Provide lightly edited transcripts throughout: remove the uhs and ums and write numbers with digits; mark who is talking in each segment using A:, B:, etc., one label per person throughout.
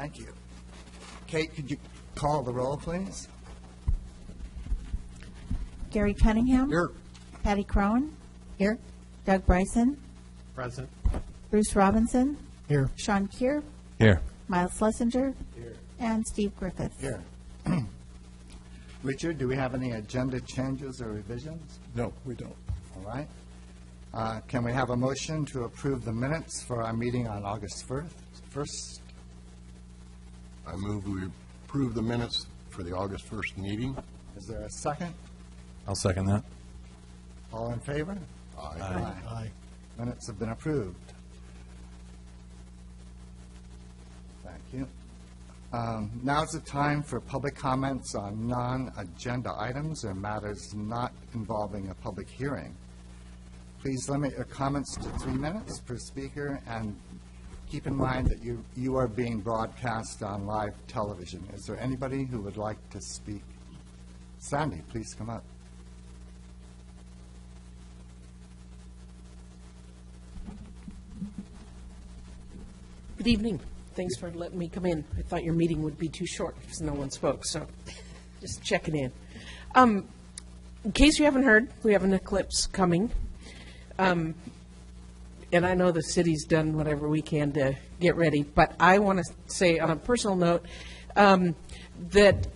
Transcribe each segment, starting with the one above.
A: Thank you. Kate, could you call the roll, please?
B: Gary Cunningham.
C: Here.
B: Patty Crone. Here. Doug Bryson.
C: Present.
B: Bruce Robinson.
C: Here.
B: Sean Keir.
D: Here.
B: Miles Schlesinger.
C: Here.
B: And Steve Griffith.
A: Here. Richard, do we have any agenda changes or revisions?
D: No, we don't.
A: All right. Can we have a motion to approve the minutes for our meeting on August 1st?
C: I move we approve the minutes for the August 1st meeting.
A: Is there a second?
D: I'll second that.
A: All in favor?
C: Aye.
A: Aye. Minutes have been approved. Thank you. Now's the time for public comments on non-agenda items or matters not involving a public hearing. Please limit your comments to 3 minutes per speaker, and keep in mind that you are being broadcast on live television. Is there anybody who would like to speak? Sandy, please come up.
E: Good evening. Thanks for letting me come in. I thought your meeting would be too short because no one spoke, so just checking in. In case you haven't heard, we have an eclipse coming. And I know the city's done whatever we can to get ready, but I want to say on a personal note that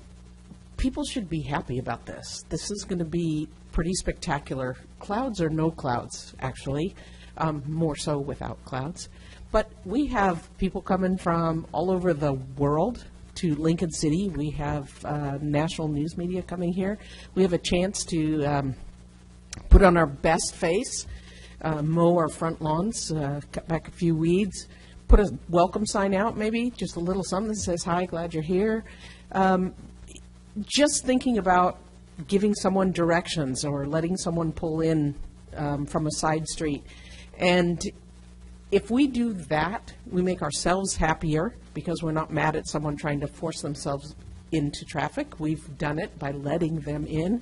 E: people should be happy about this. This is going to be pretty spectacular. Clouds or no clouds, actually, more so without clouds. But we have people coming from all over the world to Lincoln City. We have national news media coming here. We have a chance to put on our best face, mow our front lawns, cut back a few weeds, put a welcome sign out maybe, just a little something that says, "Hi, glad you're here." Just thinking about giving someone directions or letting someone pull in from a side street. And if we do that, we make ourselves happier because we're not mad at someone trying to force themselves into traffic. We've done it by letting them in.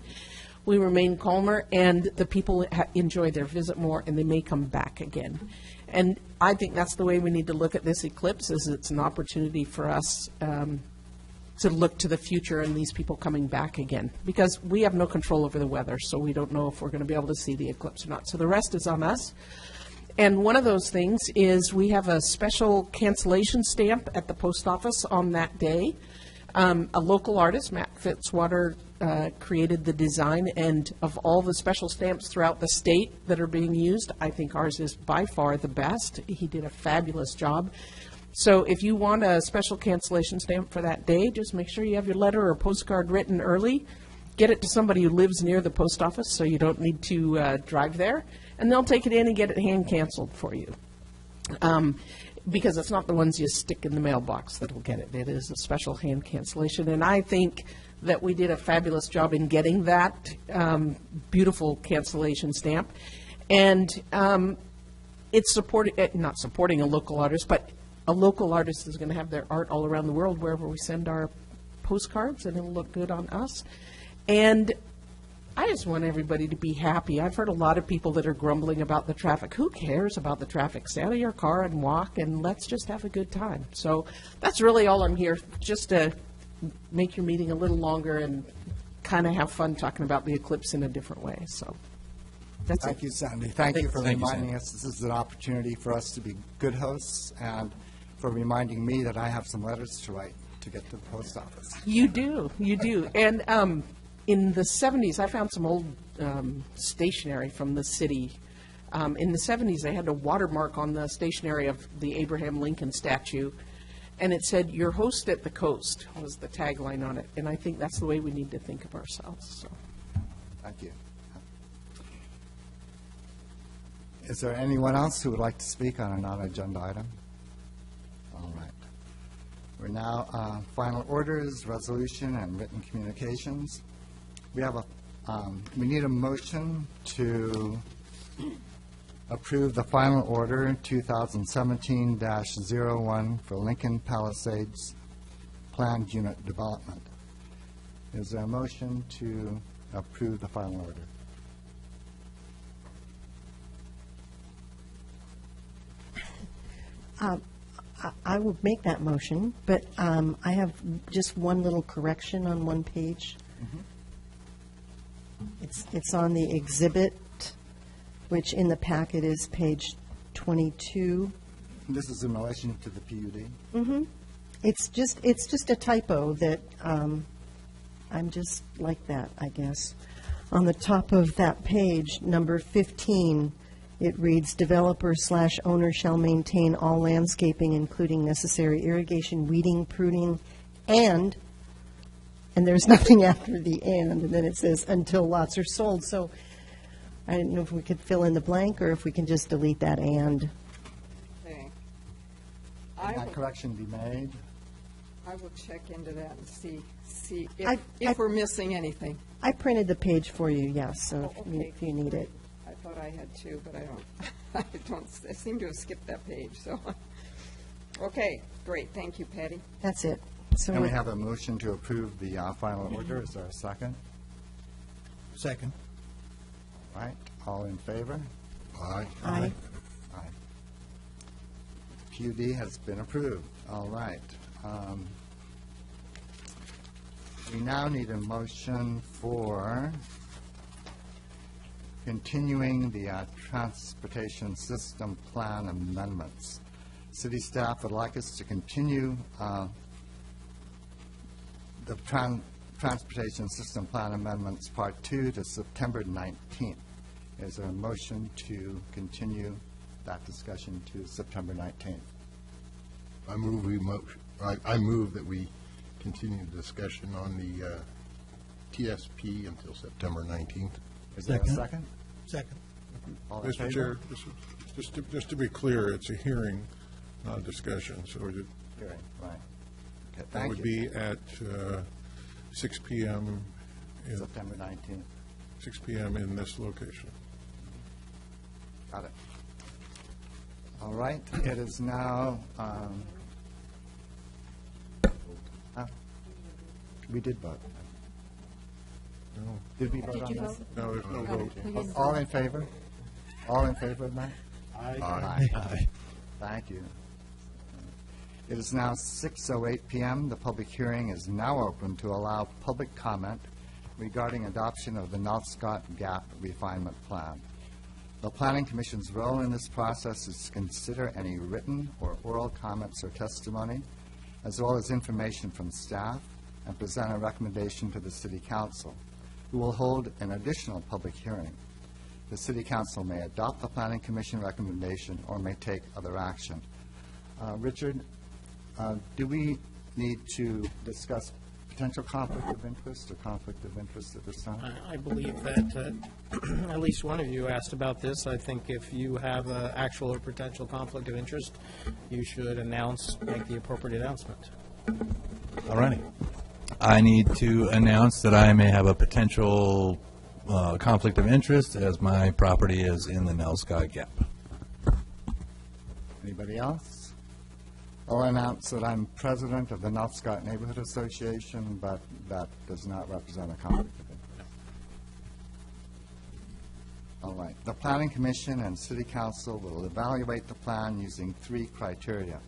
E: We remain calmer, and the people enjoy their visit more, and they may come back again. And I think that's the way we need to look at this eclipse, is it's an opportunity for us to look to the future and these people coming back again, because we have no control over the weather, so we don't know if we're going to be able to see the eclipse or not. So the rest is on us. And one of those things is we have a special cancellation stamp at the post office on that day. A local artist, Matt Fitzwater, created the design, and of all the special stamps throughout the state that are being used, I think ours is by far the best. He did a fabulous job. So if you want a special cancellation stamp for that day, just make sure you have your letter or postcard written early. Get it to somebody who lives near the post office so you don't need to drive there. And they'll take it in and get it hand canceled for you. Because it's not the ones you stick in the mailbox that'll get it. It is a special hand cancellation. And I think that we did a fabulous job in getting that beautiful cancellation stamp. And it's not supporting a local artist, but a local artist is going to have their art all around the world wherever we send our postcards, and it'll look good on us. And I just want everybody to be happy. I've heard a lot of people that are grumbling about the traffic. Who cares about the traffic? Stay out of your car and walk, and let's just have a good time. So that's really all I'm here, just to make your meeting a little longer and kind of have fun talking about the eclipse in a different way. So that's
A: Thank
E: it.
A: you, Sandy. Thank you for
D: Thank you,
A: reminding
D: Sandy.
A: us this is an opportunity for us to be good hosts, and for reminding me that I have some letters to write to get to the post office.
E: You do. And in the 70s, I found some old stationery from the city. In the 70s, they had a watermark on the stationery of the Abraham Lincoln statue, and it said, "Your host at the coast," was the tagline on it. And I think that's the way we need to think of ourselves. So.
A: Thank you. Is there anyone else who would like to speak on a non-agenda item? All right. We're now final orders, resolution, and written communications. We need a motion to approve the final order 2017-01 for Lincoln Palisades Planned Unit Development. Is there a motion to approve the final order?
F: I will make that motion, but I have just one little correction on one page. It's on the exhibit, which in the packet is page 22.
A: This is in relation to the PUD?
F: It's just a typo that, I'm just like that, I guess. On the top of that page, number 15, it reads, "Developer/owner shall maintain all landscaping, including necessary irrigation, weeding, pruning, and there's nothing after the and then it says, "until lots are sold." So I didn't know if we could fill in the blank, or if we can just delete that "and."
G: Okay.
A: Can that correction be made?
G: I will check into that and see
F: I-
G: if we're missing anything.
F: I printed the page for you, yes, so
G: Oh, okay.
F: if you need it.
G: I thought I had two, but I don't, I seem to have skipped that page, so. Okay, great, thank you, Patty.
F: That's it. So
A: And we have a motion to approve the final order. Is there a second?
D: Second.
A: All right, all in favor?
C: Aye.
F: Aye.
A: Aye. PUD has been approved. All right. We now need a motion for continuing the transportation system plan amendments. City staff would like us to continue the transportation system plan amendments, Part 2, to September 19th. Is there a motion to continue that discussion to September 19th?
C: I move that we continue the discussion on the TSP until September 19th.
A: Is there a
D: Second.
A: second?
D: Second.
A: All in
H: Mr.
A: favor?
H: Chair, just to be clear, it's a hearing, discussion, so
A: Hearing, right. Okay,
H: that
A: thank
H: would
A: you.
H: be at 6 PM,
A: September 19th.
H: 6 PM in this location.
A: Got it. All right, it is now, we did vote.
H: No,
A: Did we vote on this?
H: no, there's no vote.
A: All in favor? All in favor of that?
D: Aye.
A: Thank you. It is now 6:08 PM. The public hearing is now open to allow public comment regarding adoption of the North Scott Gap Refinement Plan. The Planning Commission's role in this process is to consider any written or oral comments or testimony, as well as information from staff, and present a recommendation to the City Council, who will hold an additional public hearing. The City Council may adopt the Planning Commission recommendation or may take other action. Richard, do we need to discuss potential conflict of interest or conflict of interest at this time?
I: I believe that at least one of you asked about this. I think if you have an actual or potential conflict of interest, you should make the appropriate announcement.
D: All righty. I need to announce that I may have a potential conflict of interest as my property is in the Nell Sky Gap.
A: Anybody else? I'll announce that I'm president of the North Scott Neighborhood Association, but that does not represent a conflict of interest. All right. The Planning Commission and City Council will evaluate the plan using 3 criteria.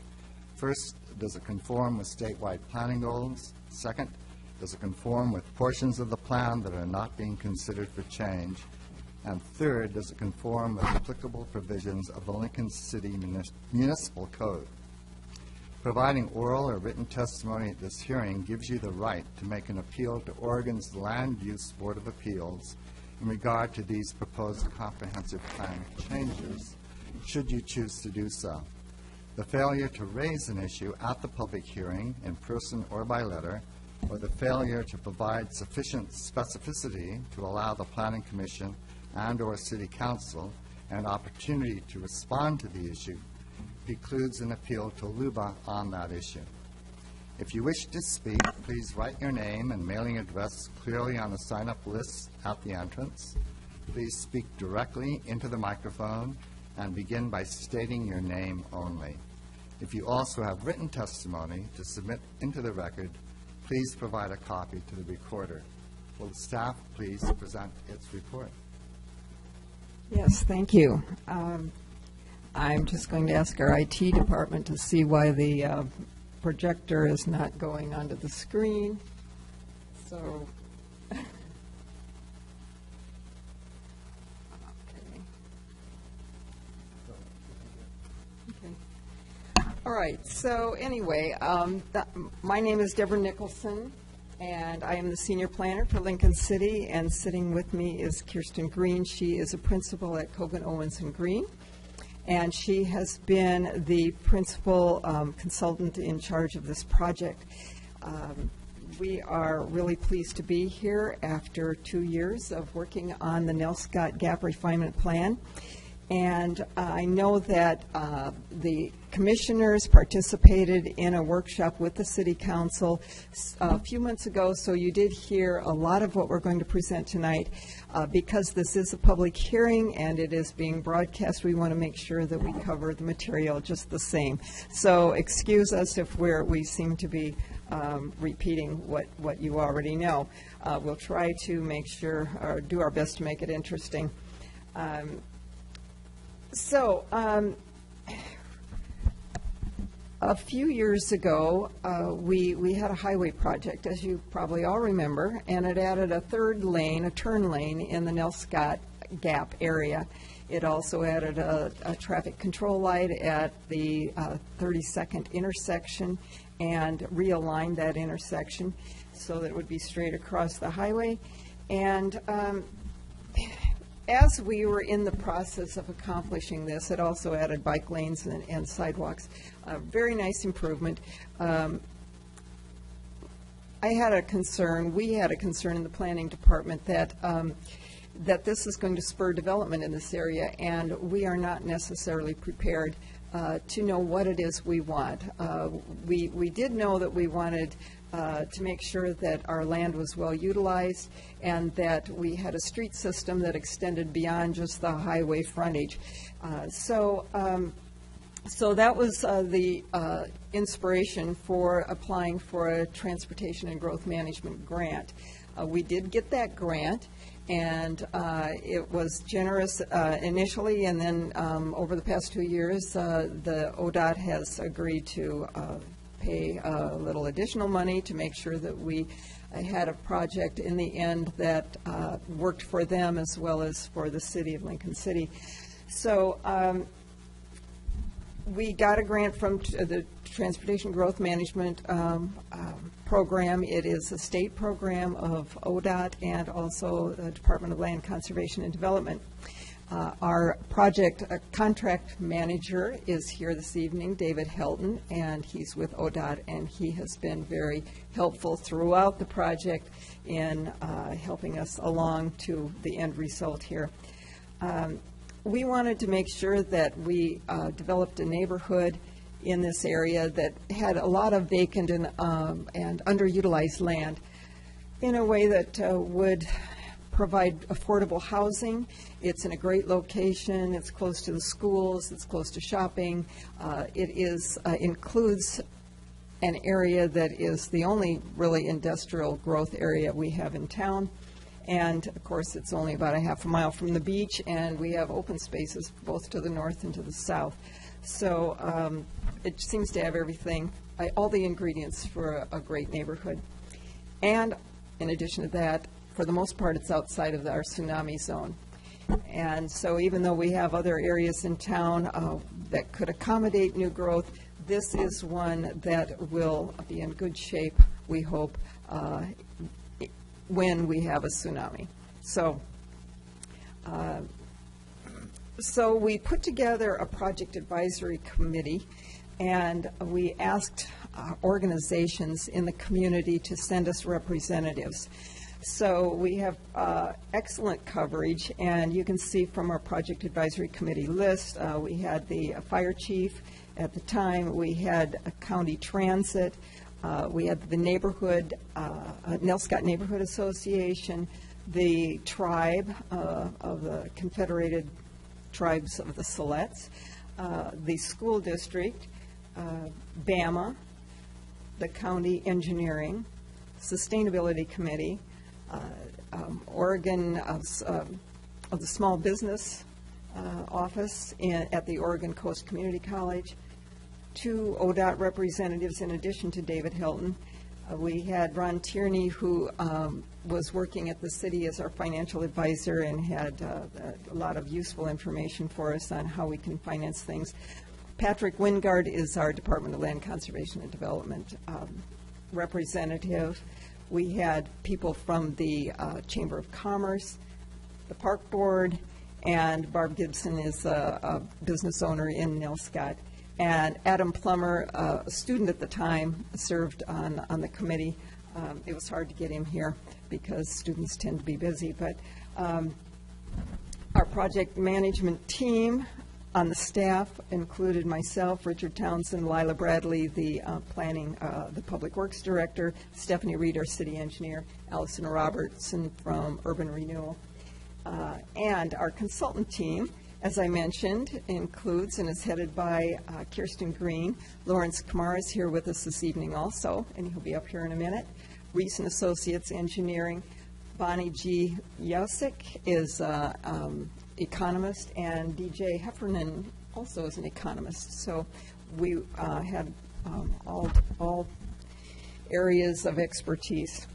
A: First, does it conform with statewide planning goals? Second, does it conform with portions of the plan that are not being considered for change? And third, does it conform with applicable provisions of the Lincoln City Municipal Code? Providing oral or written testimony at this hearing gives you the right to make an appeal to Oregon's Land Use Board of Appeals in regard to these proposed comprehensive plan changes, should you choose to do so. The failure to raise an issue at the public hearing, in person or by letter, or the failure to provide sufficient specificity to allow the Planning Commission and/or City Council an opportunity to respond to the issue precludes an appeal to LUBA on that issue. If you wish to speak, please write your name and mailing address clearly on the sign-up list at the entrance. Please speak directly into the microphone and begin by stating your name only. If you also have written testimony to submit into the record, please provide a copy to the recorder. Will the staff please present its report?
G: Yes, thank you. I'm just going to ask our IT department to see why the projector is not going onto the screen. So, okay. Okay. All right, so anyway, my name is Deborah Nicholson, and I am the senior planner for Lincoln City, and sitting with me is Kirsten Green. She is a principal at Cogan Owens and Green, and she has been the principal consultant in charge of this project. We are really pleased to be here after 2 years of working on the Nell Scott Gap Refinement Plan. And I know that the commissioners participated in a workshop with the City Council a few months ago, so you did hear a lot of what we're going to present tonight. Because this is a public hearing and it is being broadcast, we want to make sure that we cover the material just the same. So excuse us if we seem to be repeating what you already know. We'll try to make sure, or do our best to make it interesting. A few years ago, we had a highway project, as you probably all remember, and it added a third lane, a turn lane, in the Nell Scott Gap area. It also added a traffic control light at the 32nd intersection and realigned that intersection so that it would be straight across the highway. And as we were in the process of accomplishing this, it also added bike lanes and sidewalks. A very nice improvement. I had a concern, we had a concern in the planning department that this is going to spur development in this area, and we are not necessarily prepared to know what it is we want. We did know that we wanted to make sure that our land was well utilized and that we had a street system that extended beyond just the highway frontage. So that was the inspiration for applying for a transportation and growth management grant. We did get that grant, and it was generous initially, and then over the past 2 years, the ODOT has agreed to pay a little additional money to make sure that we had a project in the end that worked for them as well as for the city of Lincoln City. So we got a grant from the Transportation Growth Management program. It is a state program of ODOT and also the Department of Land Conservation and Development. Our project contract manager is here this evening, David Helton, and he's with ODOT, and he has been very helpful throughout the project in helping us along to the end result here. We wanted to make sure that we developed a neighborhood in this area that had a lot of vacant and underutilized land in a way that would provide affordable housing. It's in a great location. It's close to the schools. It's close to shopping. It includes an area that is the only really industrial growth area we have in town. And, of course, it's only about a half a mile from the beach, and we have open spaces both to the north and to the south. So it seems to have everything, all the ingredients for a great neighborhood. And in addition to that, for the most part, it's outside of our tsunami zone. And so even though we have other areas in town that could accommodate new growth, this is one that will be in good shape, we hope, when we have a tsunami. So we put together a project advisory committee, and we asked organizations in the community to send us representatives. So we have excellent coverage, and you can see from our project advisory committee list, we had the fire chief at the time, we had a county transit, we had the neighborhood, Nell Scott Neighborhood Association, the tribe of the Confederated Tribes of the Silex, the school district, BAMA, the county engineering, sustainability committee, Oregon of the small business office at the Oregon Coast Community College, 2 ODOT representatives in addition to David Hilton. We had Ron Tierney, who was working at the city as our financial advisor and had a lot of useful information for us on how we can finance things. Patrick Wingard is our Department of Land Conservation and Development representative. We had people from the Chamber of Commerce, the Park Board, and Barb Gibson is a business owner in Nelscott. And Adam Plummer, a student at the time, served on the committee. It was hard to get him here because students tend to be busy. But our project management team on the staff included myself, Richard Townsend, Lila Bradley, the the Public Works Director, Stephanie Reed, our city engineer, Allison Robertson from Urban Renewal. And our consultant team, as I mentioned, includes and is headed by Kirsten Green. Lawrence Kamara is here with us this evening also, and he'll be up here in a minute. Reese and Associates Engineering. Bonnie G. Yosik is economist, and DJ Heffernan also is an economist. So we had all areas of expertise.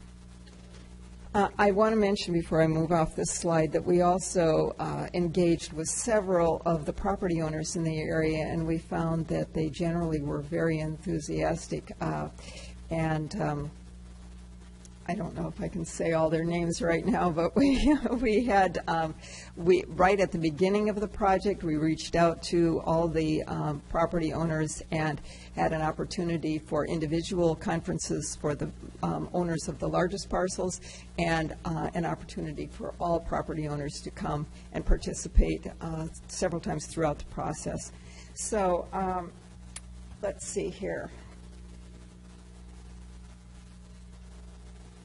G: I want to mention before I move off this slide that we also engaged with several of the property owners in the area, and we found that they generally were very enthusiastic. I don't know if I can say all their names right now, but we had, right at the beginning of the project, we reached out to all the property owners and had an opportunity for individual conferences for the owners of the largest parcels and an opportunity for all property owners to come and participate several times throughout the process. So let's see here.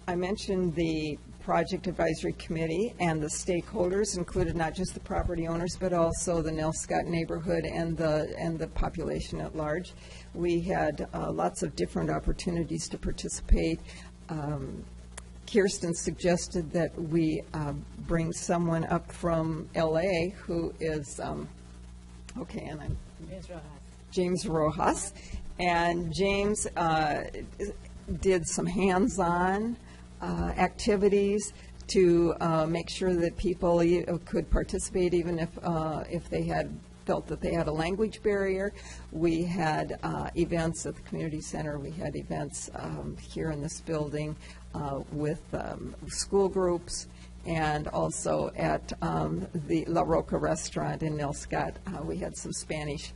G: I mentioned the Project Advisory Committee, and the stakeholders included not just the property owners, but also the Nelscott neighborhood and the population at large. We had lots of different opportunities to participate. Kirsten suggested that we bring someone up from LA who is, James Rojas. And James did some hands-on activities to make sure that people could participate even if they had felt that they had a language barrier. We had events at the community center. We had events here in this building with school groups, and also at the La Roca restaurant in Nelscott. We had some Spanish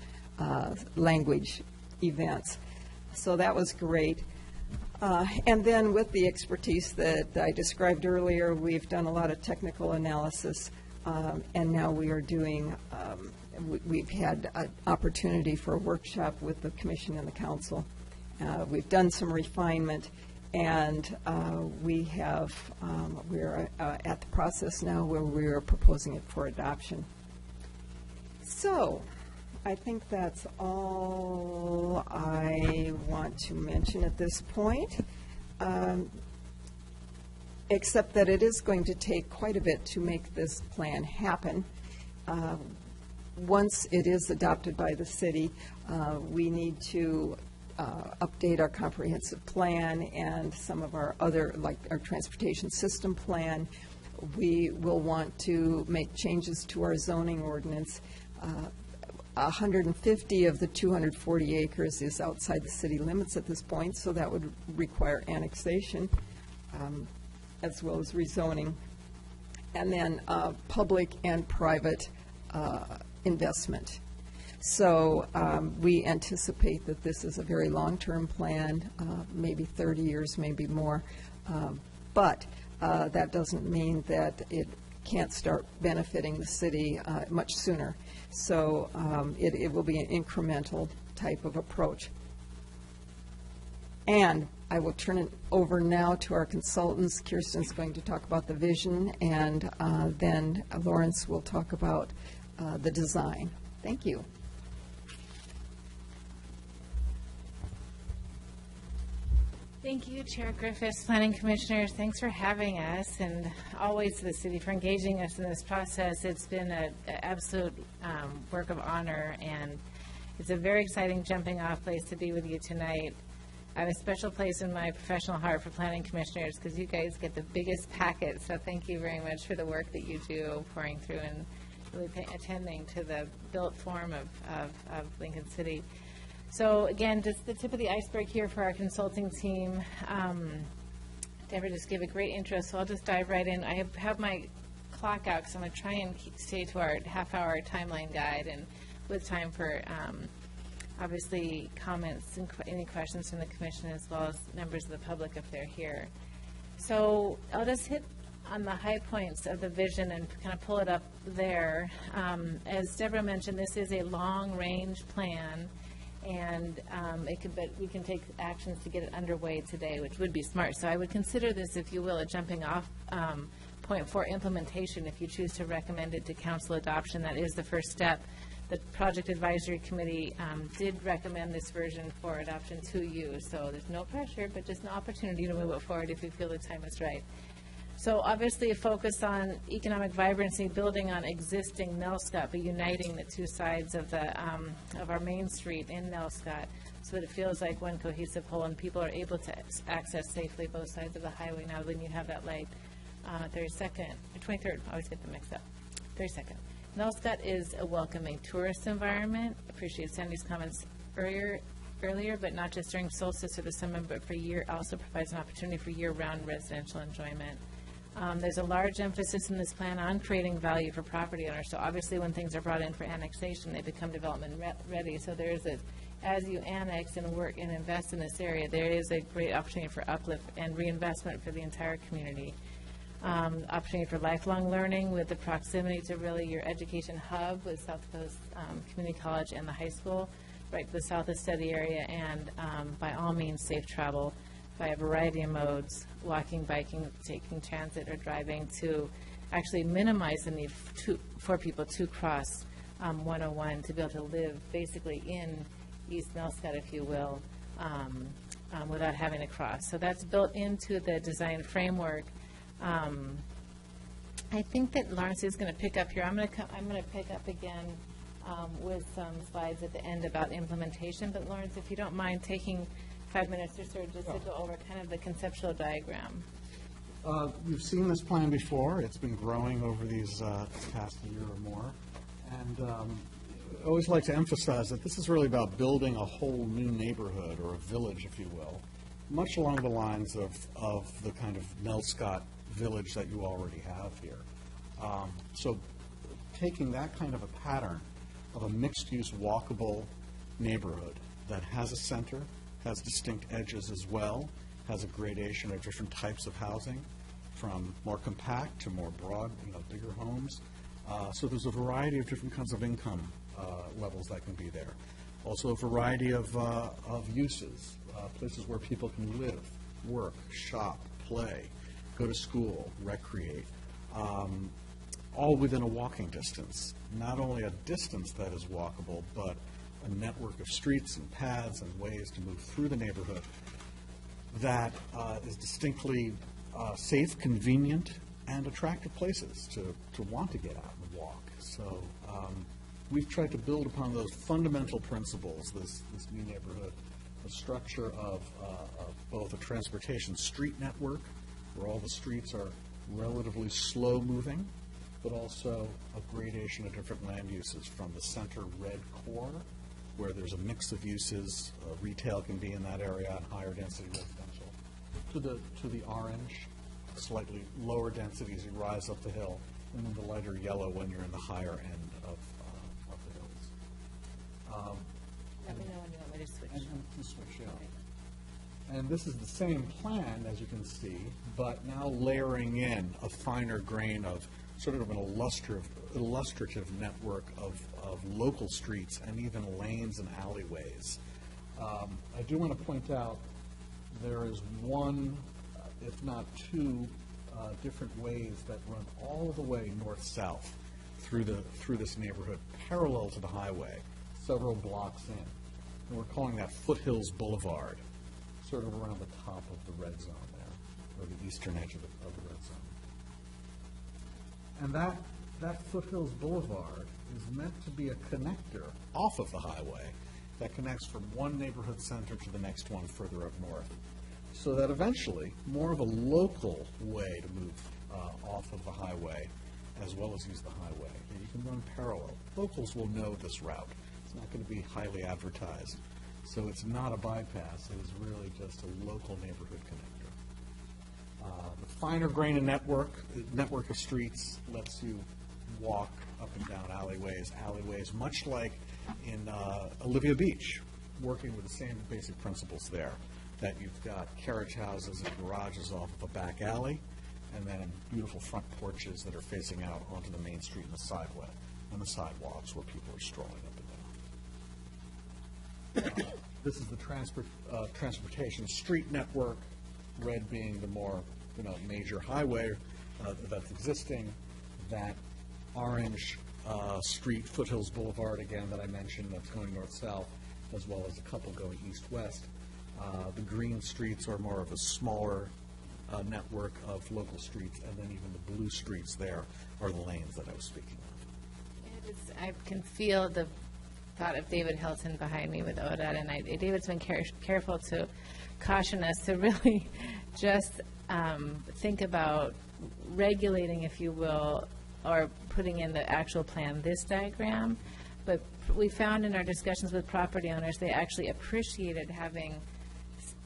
G: language events. So that was great. And then with the expertise that I described earlier, we've done a lot of technical analysis, and now we are doing, we've had an opportunity for a workshop with the commission and the council. We've done some refinement, and we're at the process now where we're proposing it for adoption. So I think that's all I want to mention at this point, except that it is going to take quite a bit to make this plan happen. Once it is adopted by the city, we need to update our comprehensive plan and some of our other, like our transportation system plan. We will want to make changes to our zoning ordinance. 150 of the 240 acres is outside the city limits at this point, so that would require annexation as well as rezoning. And then public and private investment. So we anticipate that this is a very long-term plan, maybe 30 years, maybe more, but that doesn't mean that it can't start benefiting the city much sooner. So it will be an incremental type of approach. And I will turn it over now to our consultants. Kirsten's going to talk about the vision, and then Lawrence will talk about the design. Thank you.
J: Thank you, Chair Griffiths, Planning Commissioners. Thanks for having us, and always to the city for engaging us in this process. It's been an absolute work of honor, and it's a very exciting jumping off place to be with you tonight. I have a special place in my professional heart for Planning Commissioners because you guys get the biggest packet, so thank you very much for the work that you do, pouring through and really attending to the built form of Lincoln City. So again, just the tip of the iceberg here for our consulting team. Deborah just gave a great intro, so I'll just dive right in. I have my clock out because I'm going to try and stay to our half-hour timeline guide, and with time for obviously comments and any questions from the commission as well as members of the public if they're here. So I'll just hit on the high points of the vision and kind of pull it up there. As Deborah mentioned, this is a long-range plan. And but we can take actions to get it underway today, which would be smart. So I would consider this, if you will, a jumping off point for implementation. If you choose to recommend it to council adoption, that is the first step. The Project Advisory Committee did recommend this version for adoption to you. So there's no pressure, but just an opportunity to move it forward if you feel the time is right. So obviously a focus on economic vibrancy, building on existing Nelscott, but uniting the two sides of the of our main street in Nelscott so that it feels like one cohesive whole and people are able to access safely both sides of the highway now when you have that light. 32nd, 23rd, I always get them mixed up. 32nd. Nelscott is a welcoming tourist environment. Appreciate Sandy's comments earlier, but not just during solstice or the summer, but for also provides an opportunity for year-round residential enjoyment. There's a large emphasis in this plan on creating value for property owners. So obviously when things are brought in for annexation, they become development ready. So there is as you annex and work and invest in this area, there is a great opportunity for uplift and reinvestment for the entire community. Opportunity for lifelong learning with the proximity to really your education hub with South Coast Community College and the high school, right to the south of study area, and by all means safe travel by a variety of modes, walking, biking, taking transit, or driving, to actually minimize the need for people to cross 101 to be able to live basically in East Nelscott, if you will, without having to cross. So that's built into the design framework. I think that Lawrence is going to pick up here. I'm going to pick up again with some slides at the end about implementation. But Lawrence, if you don't mind taking 5 minutes or so just to go over kind of the conceptual diagram.
K: You've seen this plan before. It's been growing over these past year or more. And I always like to emphasize that this is really about building a whole new neighborhood, or a village, if you will, much along the lines of the kind of Nelscott village that you already have here. So taking that kind of a pattern of a mixed-use walkable neighborhood that has a center, has distinct edges as well, has a gradation of different types of housing, from more compact to more broad, bigger homes. So there's a variety of different kinds of income levels that can be there. Also a variety of uses, places where people can live, work, shop, play, go to school, recreate, all within a walking distance. Not only a distance that is walkable, but a network of streets and paths and ways to move through the neighborhood that is distinctly safe, convenient, and attractive places to want to get out and walk. So we've tried to build upon those fundamental principles, this new neighborhood, a structure of both a transportation street network, where all the streets are relatively slow-moving, but also a gradation of different land uses, from the center red core, where there's a mix of uses, retail can be in that area, and higher density residential, to the orange, slightly lower density as you rise up the hill, and then the lighter yellow when you're in the higher end of the hills.
J: Let me know when you want me to switch.
K: And switch, yeah. And this is the same plan, as you can see, but now layering in a finer grain of sort of an illustrative network of local streets and even lanes and alleyways. I do want to point out there is one, if not two, different ways that run all the way north-south through this neighborhood, parallel to the highway, several blocks in. And we're calling that Foothills Boulevard. sort of around the top of the red zone there, or the eastern edge of the red zone. And that Foothills Boulevard is meant to be a connector off of the highway that connects from one neighborhood center to the next one further up north, so that eventually more of a local way to move off of the highway as well as use the highway. And you can run parallel. Locals will know this route. It's not going to be highly advertised. So it's not a bypass. It is really just a local neighborhood connector. The finer grained network of streets lets you walk up and down alleyways, much like in Olivia Beach, working with the same basic principles there, that you've got carriage houses and garages off of a back alley, and then beautiful front porches that are facing out onto the main street and the sidewalks where people are strolling up and down. This is the transportation street network, red being the more major highway that's existing. That orange street, Foothills Boulevard again that I mentioned, that's going north-south, as well as a couple going east-west. The green streets are more of a smaller network of local streets, and then even the blue streets there are the lanes that I was speaking of.
J: I can feel the thought of David Hilton behind me with ODOT, and David's been careful to caution us to really just think about regulating, if you will, or putting in the actual plan, this diagram. But we found in our discussions with property owners, they actually appreciated having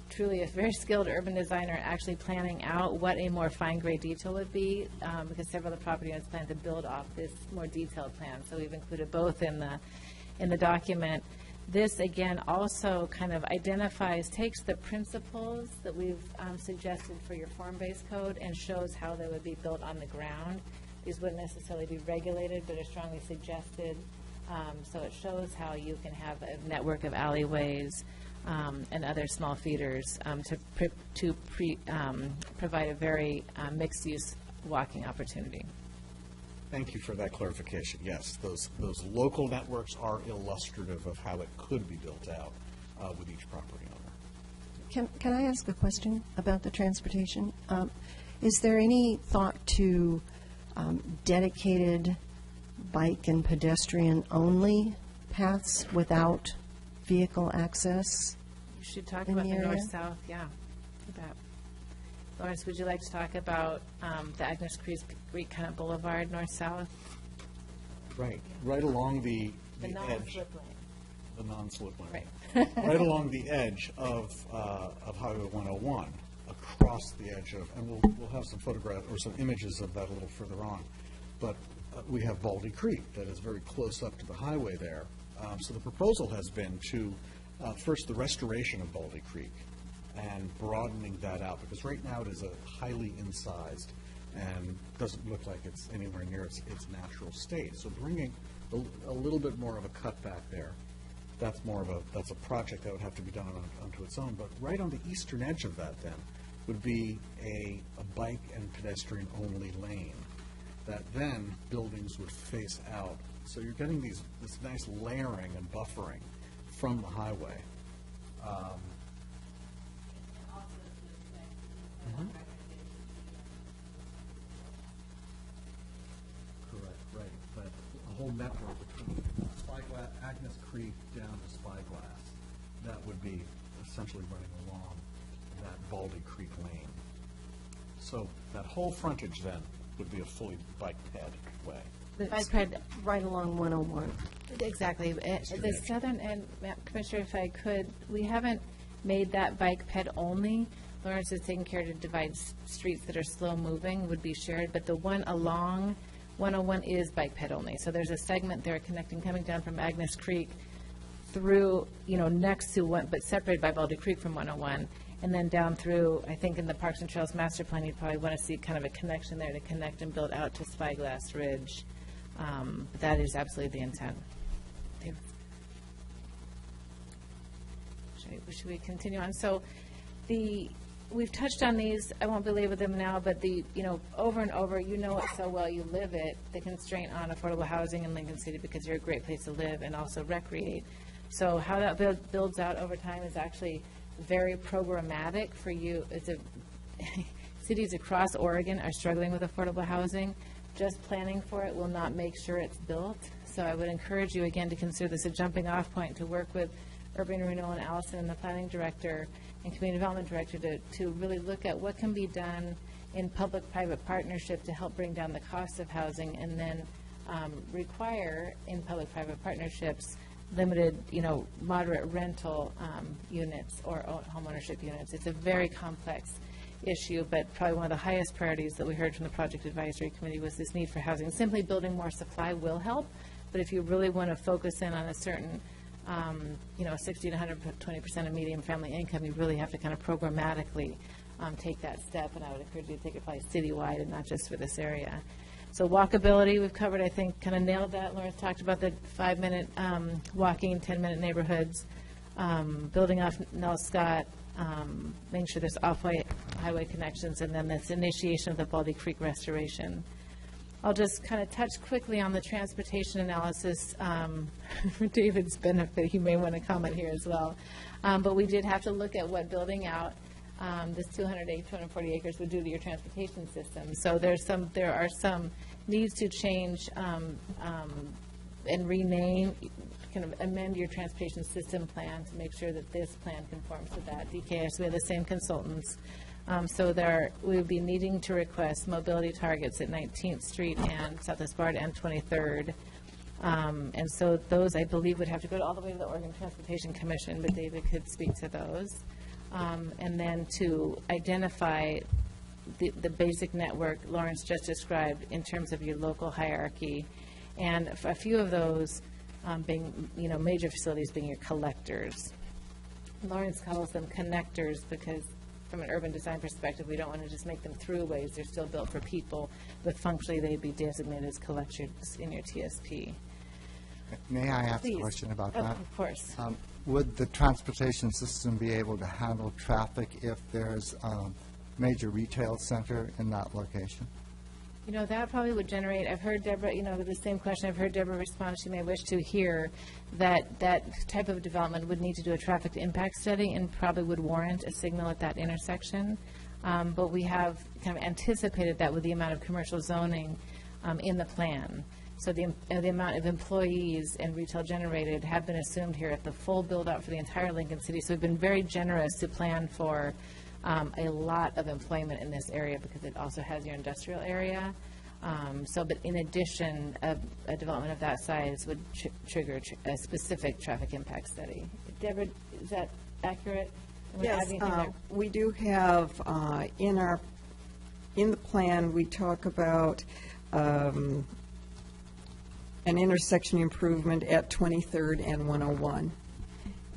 J: truly a very skilled urban designer actually planning out what a more fine-grained detail would be, because several of the property owners plan to build off this more detailed plan. So we've included both in the document. This, again, also kind of takes the principles that we've suggested for your form-based code and shows how they would be built on the ground. These wouldn't necessarily be regulated, but are strongly suggested. So it shows how you can have a network of alleyways and other small feeders to provide a very mixed-use walking opportunity.
K: Thank you for that clarification. Yes, those local networks are illustrative of how it could be built out with each property owner.
F: Can I ask a question about the transportation? Is there any thought to dedicated bike and pedestrian-only paths without vehicle access?
J: You should talk
F: in
J: about the
F: area?
J: north-south, yeah. Lawrence, would you like to talk about the Agnes Creek kind of boulevard, north-south?
K: Right along the edge.
J: Non-slip lane.
K: The non-slip lane.
J: Right.
K: Right along the edge of Highway 101, across the edge of, and we'll have some photographs or some images of that a little further on. But we have Baldy Creek that is very close up to the highway there. So the proposal has been to, first, the restoration of Baldy Creek and broadening that out, because right now it is a highly incised and doesn't look like it's anywhere near its natural state. So bringing a little bit more of a cutback there, that's a project that would have to be done onto its own. But right on the eastern edge of that then would be a bike and pedestrian only lane that then buildings would face out. So you're getting this nice layering and buffering from the highway. Correct, right. But a whole network between Agnes Creek down to Spyglass, that would be essentially running along that Baldy Creek lane. So that whole frontage then would be a fully bike-ped way.
J: The bike ped,
F: Right along 101.
J: exactly. The southern end, Commissioner, if I could, we haven't made that bike ped only. Lawrence is taking care to divide streets that are slow-moving, would be shared, but the one along 101 is bike ped only. So there's a segment there coming down from Agnes Creek through, next to one, but separated by Baldy Creek from 101, and then down through, I think in the Parks and Trails Master Plan, you'd probably want to see kind of a connection there to connect and build out to Spyglass Ridge. But that is absolutely the intent. Should we continue on? So we've touched on these. I won't belabor them now, but over and over, you know it so well, you live it, the constraint on affordable housing in Lincoln City, because you're a great place to live and also recreate. So how that builds out over time is actually very programmatic for you. It's a cities across Oregon are struggling with affordable housing. Just planning for it will not make sure it's built. So I would encourage you again to consider this a jumping off point to work with Urban Renewal and Allison and the planning director and community development director to really look at what can be done in public-private partnership to help bring down the cost of housing, and then require in public-private partnerships limited, moderate rental units or homeownership units. It's a very complex issue, but probably one of the highest priorities that we heard from the Project Advisory Committee was this need for housing. Simply building more supply will help, but if you really want to focus in on a certain 60 to 120% of median family income, you really have to kind of programmatically take that step, and I would encourage you to take it probably citywide and not just for this area. So walkability, we've covered, I think, kind of nailed that. Lawrence talked about the 5-minute walking, 10-minute neighborhoods, building off Nell Scott, making sure there's off-highway connections, and then this initiation of the Baldy Creek restoration. I'll just kind of touch quickly on the transportation analysis for David's benefit. He may want to comment here as well. But we did have to look at what building out this 240 acres would do to your transportation system. So there are some needs to change and rename, kind of amend your transportation system plan to make sure that this plan conforms to that. DKS, we have the same consultants. So we would be needing to request mobility targets at 19th Street and Southwest Bard and 23rd. And so those, I believe, would have to go all the way to the Oregon Transportation Commission, but David could speak to those. And then to identify the basic network Lawrence just described in terms of your local hierarchy. And a few of those being, major facilities being your collectors. Lawrence calls them connectors because from an urban design perspective, we don't want to just make them throughways. They're still built for people, but functionally they'd be designated as collectors in your TSP.
A: May I ask
J: Please.
A: a question about
J: Oh,
A: that?
J: of course.
A: Would the transportation system be able to handle traffic if there's a major retail center in that location?
J: That probably would generate, I've heard Deborah, the same question, I've heard Deborah respond, she may wish to hear that type of development would need to do a traffic impact study and probably would warrant a signal at that intersection. But we have kind of anticipated that with the amount of commercial zoning in the plan. So the amount of employees and retail generated have been assumed here at the full build-out for the entire Lincoln City. So we've been very generous to plan for a lot of employment in this area because it also has your industrial area. But in addition, a development of that size would trigger a specific traffic impact study. Deborah, is that accurate?
G: Yes, we do have in the plan, we talk about an intersection improvement at 23rd and 101.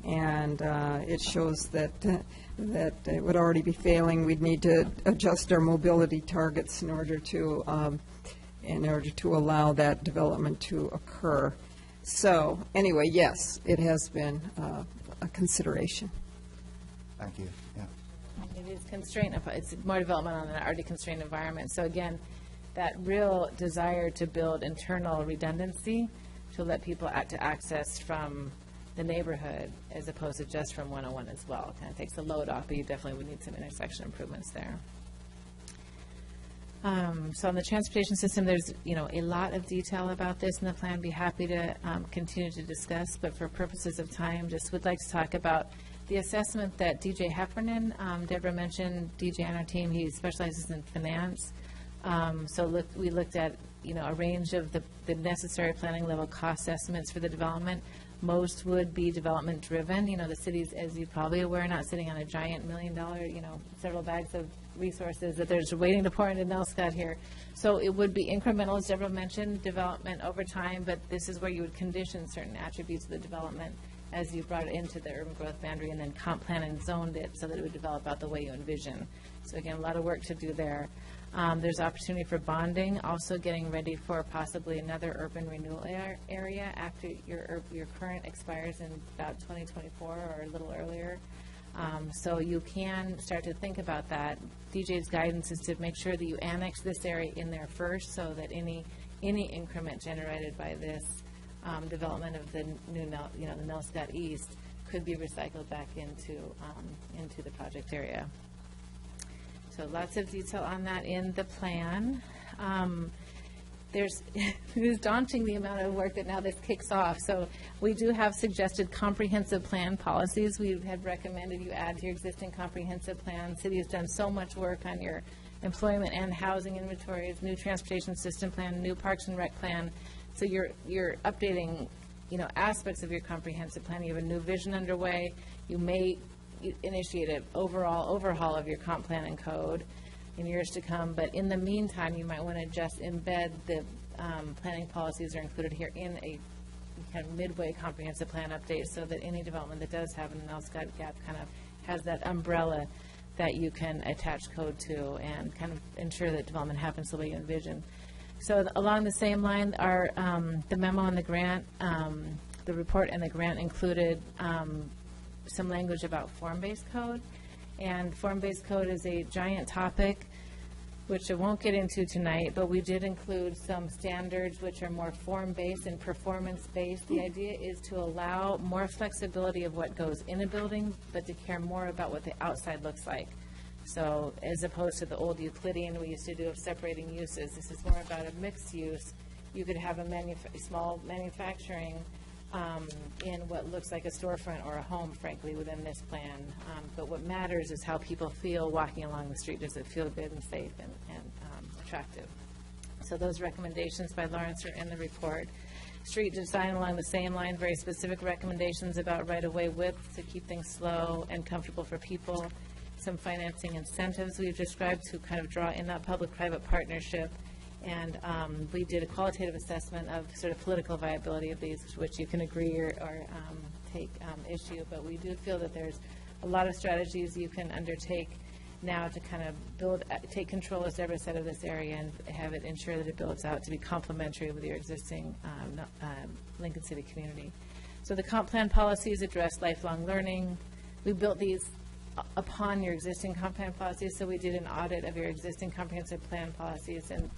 G: And it shows that it would already be failing. We'd need to adjust our mobility targets in order to allow that development to occur. So anyway, yes, it has been a consideration.
A: Thank you. Yeah.
J: It is constrained. It's more development on an already constrained environment. So again, that real desire to build internal redundancy to let people to access from the neighborhood as opposed to just from 101 as well. Kind of takes the load off, but you definitely would need some intersection improvements there. So on the transportation system, there's a lot of detail about this in the plan. Be happy to continue to discuss, but for purposes of time, just would like to talk about the assessment that DJ Heffernan, Deborah mentioned DJ on our team, he specializes in finance. We looked at a range of the necessary planning level cost estimates for the development. Most would be development driven. The city's, as you're probably aware, not sitting on a giant $1 million, several bags of resources that they're just waiting to pour into NELSCOT here. So it would be incremental, as Deborah mentioned, development over time, but this is where you would condition certain attributes of the development as you brought it into the urban growth boundary and then comp plan and zoned it so that it would develop out the way you envision. So again, a lot of work to do there. There's opportunity for bonding, also getting ready for possibly another urban renewal area after your current expires in about 2024 or a little earlier. So you can start to think about that. DJ's guidance is to make sure that you annex this area in there first so that any increment generated by this development of the new, the NELSCOT East could be recycled back into the project area. So lots of detail on that in the plan. It is daunting, the amount of work that now this kicks off. So we do have suggested comprehensive plan policies we had recommended you add to your existing comprehensive plan. City has done so much work on your employment and housing inventories, new transportation system plan, new parks and rec plan. So you're updating, aspects of your comprehensive plan. You have a new vision underway. You may initiate an overall overhaul of your comp plan and code in years to come, but in the meantime, you might want to just embed the planning policies are included here in a kind of midway comprehensive plan update, so that any development that does have an LSCOT gap kind of has that umbrella that you can attach code to and kind of ensure that development happens the way you envision. So along the same line, our the memo and the grant, the report and the grant included some language about form-based code. And form-based code is a giant topic, which I won't get into tonight, but we did include some standards which are more form-based and performance-based. The idea is to allow more flexibility of what goes in a building, but to care more about what the outside looks like. So as opposed to the old Euclidean we used to do of separating uses, this is more about a mixed use. You could have a small manufacturing in what looks like a storefront or a home, frankly, within this plan. But what matters is how people feel walking along the street. Does it feel good and safe and attractive? So those recommendations by Lawrence are in the report. Street design along the same line, very specific recommendations about right-of-way width to keep things slow and comfortable for people. Some financing incentives we've described to kind of draw in that public-private partnership. And we did a qualitative assessment of sort of political viability of these, which you can agree or take issue. But we do feel that there's a lot of strategies you can undertake now to kind of take control, as Deborah said, of this area and have it ensure that it builds out to be complementary with your existing Lincoln City community. So the comp plan policies address lifelong learning. We built these upon your existing comp plan policies, so we did an audit of your existing comprehensive plan policies and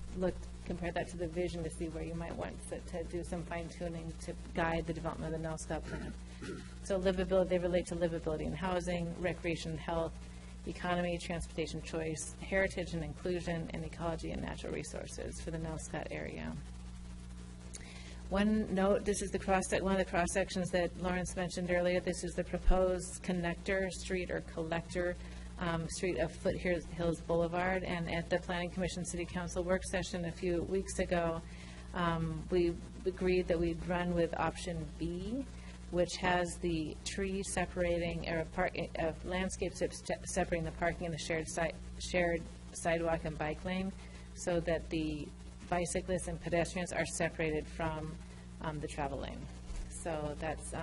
J: compared that to the vision to see where you might want to do some fine-tuning to guide the development of the NELSCOT plan. So livability, they relate to livability and housing, recreation and health, economy, transportation choice, heritage and inclusion, and ecology and natural resources for the NELSCOT area. One note, this is one of the cross sections that Lawrence mentioned earlier. This is the proposed connector street or collector street of Foothills Boulevard. And at the Planning Commission City Council work session a few weeks ago, we agreed that we'd run with option B, which has the tree separating or landscape separating the parking and the shared sidewalk and bike lane, so that the bicyclists and pedestrians are separated from the travel lane. So that's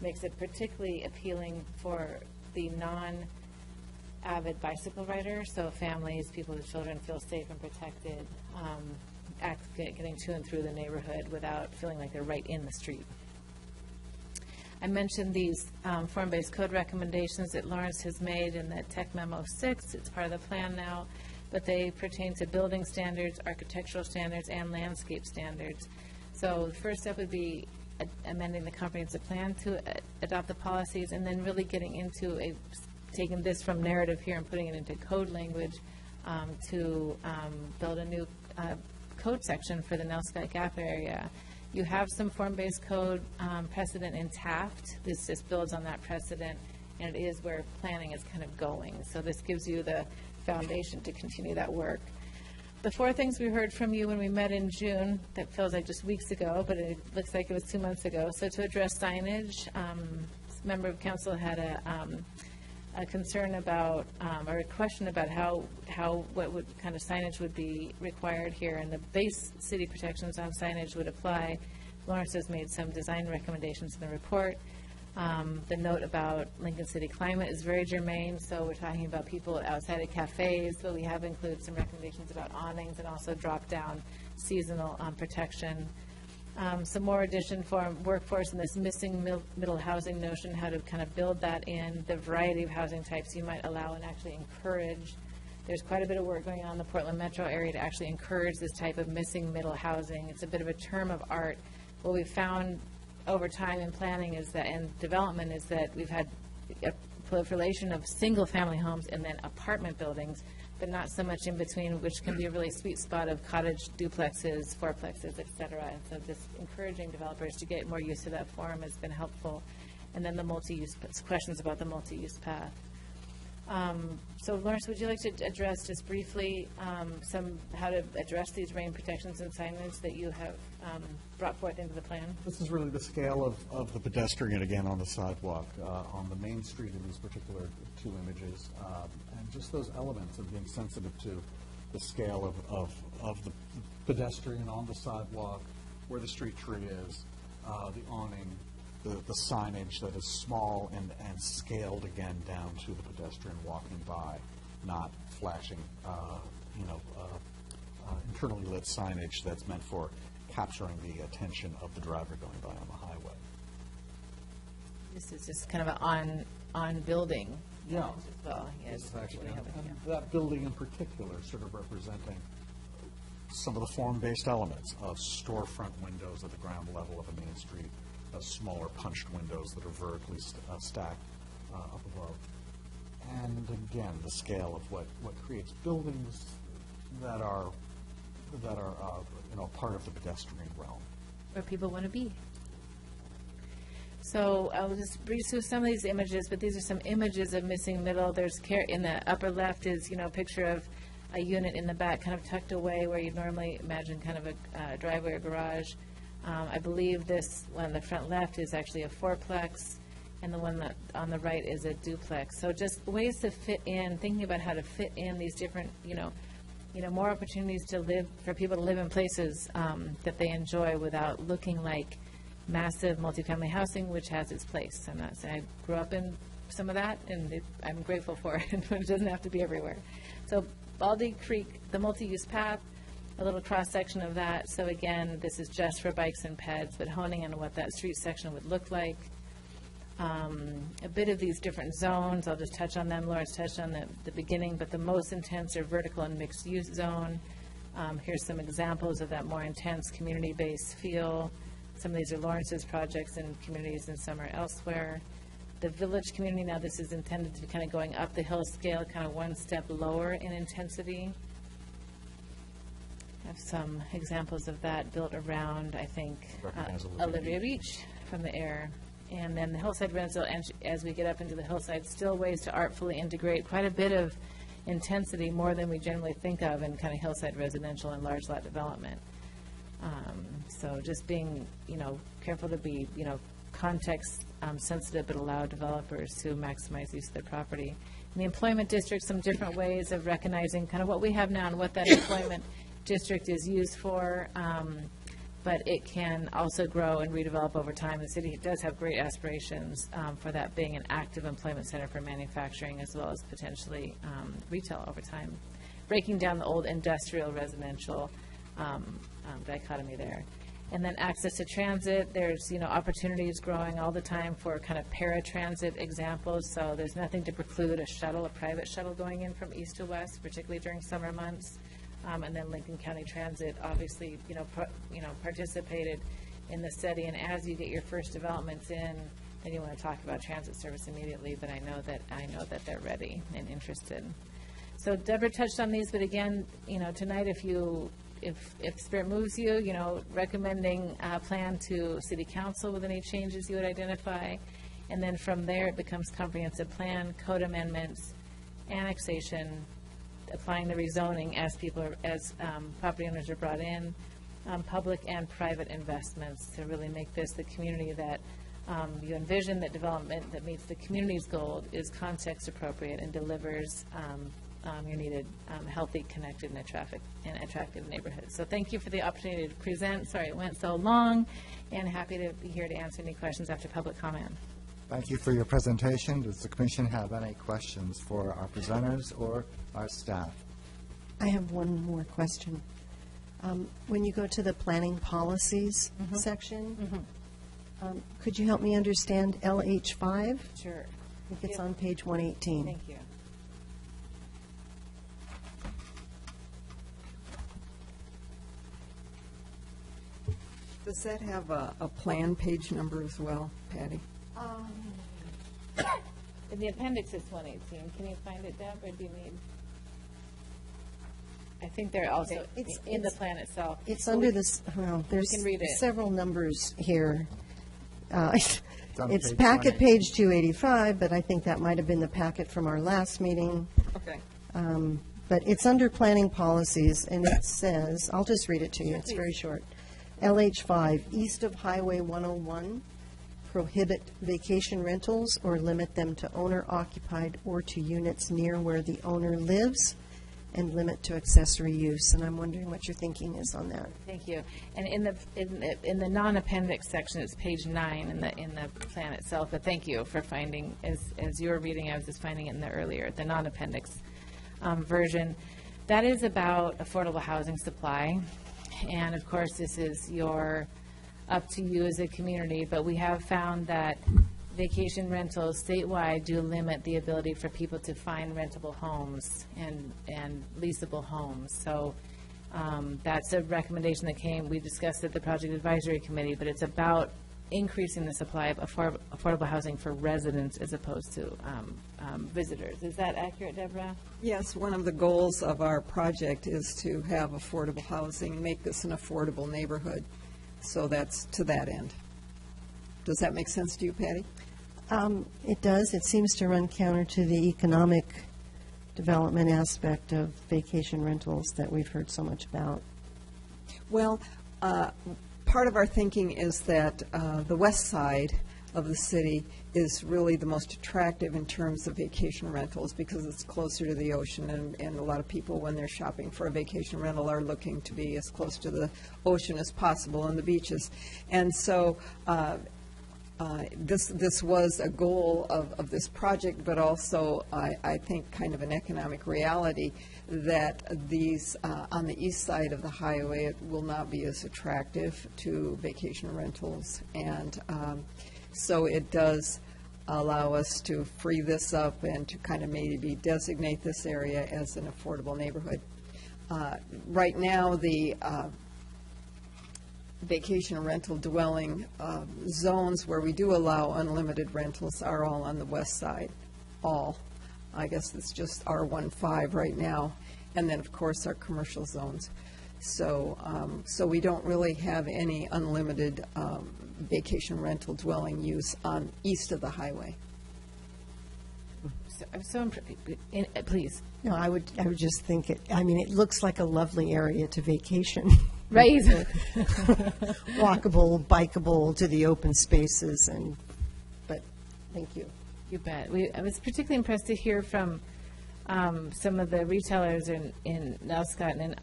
J: makes it particularly appealing for the non-avid bicycle rider. So families, people with children feel safe and protected, getting to and through the neighborhood without feeling like they're right in the street. I mentioned these form-based code recommendations that Lawrence has made in the Tech Memo 6. It's part of the plan now, but they pertain to building standards, architectural standards, and landscape standards. So the first step would be amending the comprehensive plan to adopt the policies, and then really getting into taking this from narrative here and putting it into code language to build a new code section for the NELSCOT gap area. You have some form-based code precedent in Taft. This just builds on that precedent, and it is where planning is kind of going. So this gives you the foundation to continue that work. The four things we heard from you when we met in June, that feels like just weeks ago, but it looks like it was 2 months ago. So to address signage, a member of council had a concern about, or a question about what kind of signage would be required here, and the base city protections on signage would apply. Lawrence has made some design recommendations in the report. The note about Lincoln City climate is very germane, so we're talking about people outside of cafes, but we have included some recommendations about awnings and also drop-down seasonal protection. Some more addition for workforce and this missing middle housing notion, how to kind of build that in, the variety of housing types you might allow and actually encourage. There's quite a bit of work going on in the Portland metro area to actually encourage this type of missing middle housing. It's a bit of a term of art. What we found over time in planning is that, and development is that we've had a proliferation of single-family homes and then apartment buildings, but not so much in between, which can be a really sweet spot of cottage duplexes, fourplexes, et cetera. And so just encouraging developers to get more used to that form has been helpful. And then the multi-use, questions about the multi-use path. So Lawrence, would you like to address just briefly how to address these rain protections and signage that you have brought forth into the plan?
K: This is really the scale of the pedestrian, again, on the sidewalk, on the main street in these particular two images, and just those elements of being sensitive to the scale of the pedestrian on the sidewalk, where the street tree is, the awning, the signage that is small and scaled again down to the pedestrian walking by, not flashing, internally lit signage that's meant for capturing the attention of the driver going by on the highway.
J: This is just kind of an on building.
K: Yeah.
J: As well. Yes.
K: Actually, and that building in particular sort of representing some of the form-based elements of storefront windows at the ground level of a main street, smaller punched windows that are vertically stacked up above. And again, the scale of what creates buildings that are part of the pedestrian realm.
J: Where people want to be. So I'll just breeze through some of these images, but these are some images of missing middle. There's in the upper left is, a picture of a unit in the back kind of tucked away where you'd normally imagine kind of a driveway or garage. I believe this one on the front left is actually a fourplex, and the one that on the right is a duplex. So just ways to fit in, thinking about how to fit in these different, more opportunities to live, for people to live in places that they enjoy without looking like massive multifamily housing, which has its place. I'm not saying I grew up in some of that, and I'm grateful for it, but it doesn't have to be everywhere. So Baldy Creek, the multi-use path, a little cross-section of that. So again, this is just for bikes and peds, but honing in on what that street section would look like. A bit of these different zones, I'll just touch on them. Lawrence touched on the beginning, but the most intense are vertical and mixed-use zone. Here's some examples of that more intense community-based feel. Some of these are Lawrence's projects in communities and some are elsewhere. The village community, now this is intended to be kind of going up the hill scale, kind of one step lower in intensity. I have some examples of that built around, I think, Olivia Beach from the air. And then the hillside rental, and as we get up into the hillside, still ways to artfully integrate quite a bit of intensity, more than we generally think of in kind of hillside residential and large lot development. So just being, careful to be, context sensitive, but allow developers to maximize use of their property. In the employment district, some different ways of recognizing kind of what we have now and what that employment district is used for, but it can also grow and redevelop over time. The city does have great aspirations for that being an active employment center for manufacturing as well as potentially retail over time, breaking down the old industrial residential dichotomy there. And then access to transit, there's, opportunities growing all the time for kind of paratransit examples. So there's nothing to preclude a private shuttle going in from east to west, particularly during summer months. And then Lincoln County Transit obviously, participated in the study. And as you get your first developments in, then you want to talk about transit service immediately. But I know that they're ready and interested. So Deborah touched on these, but again, tonight, if Spirit moves you, recommending a plan to City Council with any changes you would identify. And then from there, it becomes comprehensive plan, code amendments, annexation, applying the rezoning as property owners are brought in, public and private investments to really make this the community that you envision, that development that meets the community's goal is context appropriate and delivers your needed healthy, connected, and attractive neighborhoods. So thank you for the opportunity to present. Sorry it went so long, and happy to be here to answer any questions after public comment.
A: Thank you for your presentation. Does the commission have any questions for our presenters or our staff?
F: I have one more question. When you go to the planning policies section, could you help me understand LH5?
J: Sure.
F: I think it's on page 118.
J: Thank you.
G: Does that have a plan page number as well, Patty?
J: In the appendix, it's 118. Can you find it, Deb, or do you need? I think they're also in the plan itself.
F: It's under this, well, there's
J: can read it.
F: several numbers here.
A: on
F: It's
A: page
F: packet
A: 118.
F: page 285, but I think that might have been the packet from our last meeting.
G: Okay.
F: But it's under planning policies, and it says, I'll just read it to you, it's very short. LH5, east of Highway 101, prohibit vacation rentals or limit them to owner-occupied or to units near where the owner lives, and limit to accessory use. And I'm wondering what your thinking is on that.
J: Thank you. And in the non-appendix section, it's page 9 in the plan itself. But thank you for finding, as you were reading, I was just finding it in the earlier, the non-appendix version. That is about affordable housing supply. And of course, this is up to you as a community, but we have found that vacation rentals statewide do limit the ability for people to find rentable homes and leasable homes. So that's a recommendation that we discussed at the Project Advisory Committee, but it's about increasing the supply of affordable housing for residents as opposed to visitors. Is that accurate, Deborah?
G: Yes, one of the goals of our project is to have affordable housing and make this an affordable neighborhood. So that's to that end. Does that make sense to you, Patty?
F: It does. It seems to run counter to the economic development aspect of vacation rentals that we've heard so much about.
G: Well, part of our thinking is that the west side of the city is really the most attractive in terms of vacation rentals because it's closer to the ocean, and a lot of people, when they're shopping for a vacation rental, are looking to be as close to the ocean as possible and the beaches. And so this was a goal of this project, but also, I think, kind of an economic reality that these, on the east side of the highway, it will not be as attractive to vacation rentals. And so it does allow us to free this up and to kind of maybe designate this area as an affordable neighborhood. Right now, the vacation rental dwelling zones where we do allow unlimited rentals are all on the west side, all. I guess it's just R15 right now, and then, of course, our commercial zones. So we don't really have any unlimited vacation rental dwelling use on east of the highway.
J: Please.
F: No, I would just think it looks like a lovely area to vacation.
J: Right.
F: Walkable, bikeable to the open spaces, but thank you.
J: You bet. I was particularly impressed to hear from some of the retailers in Nelscott and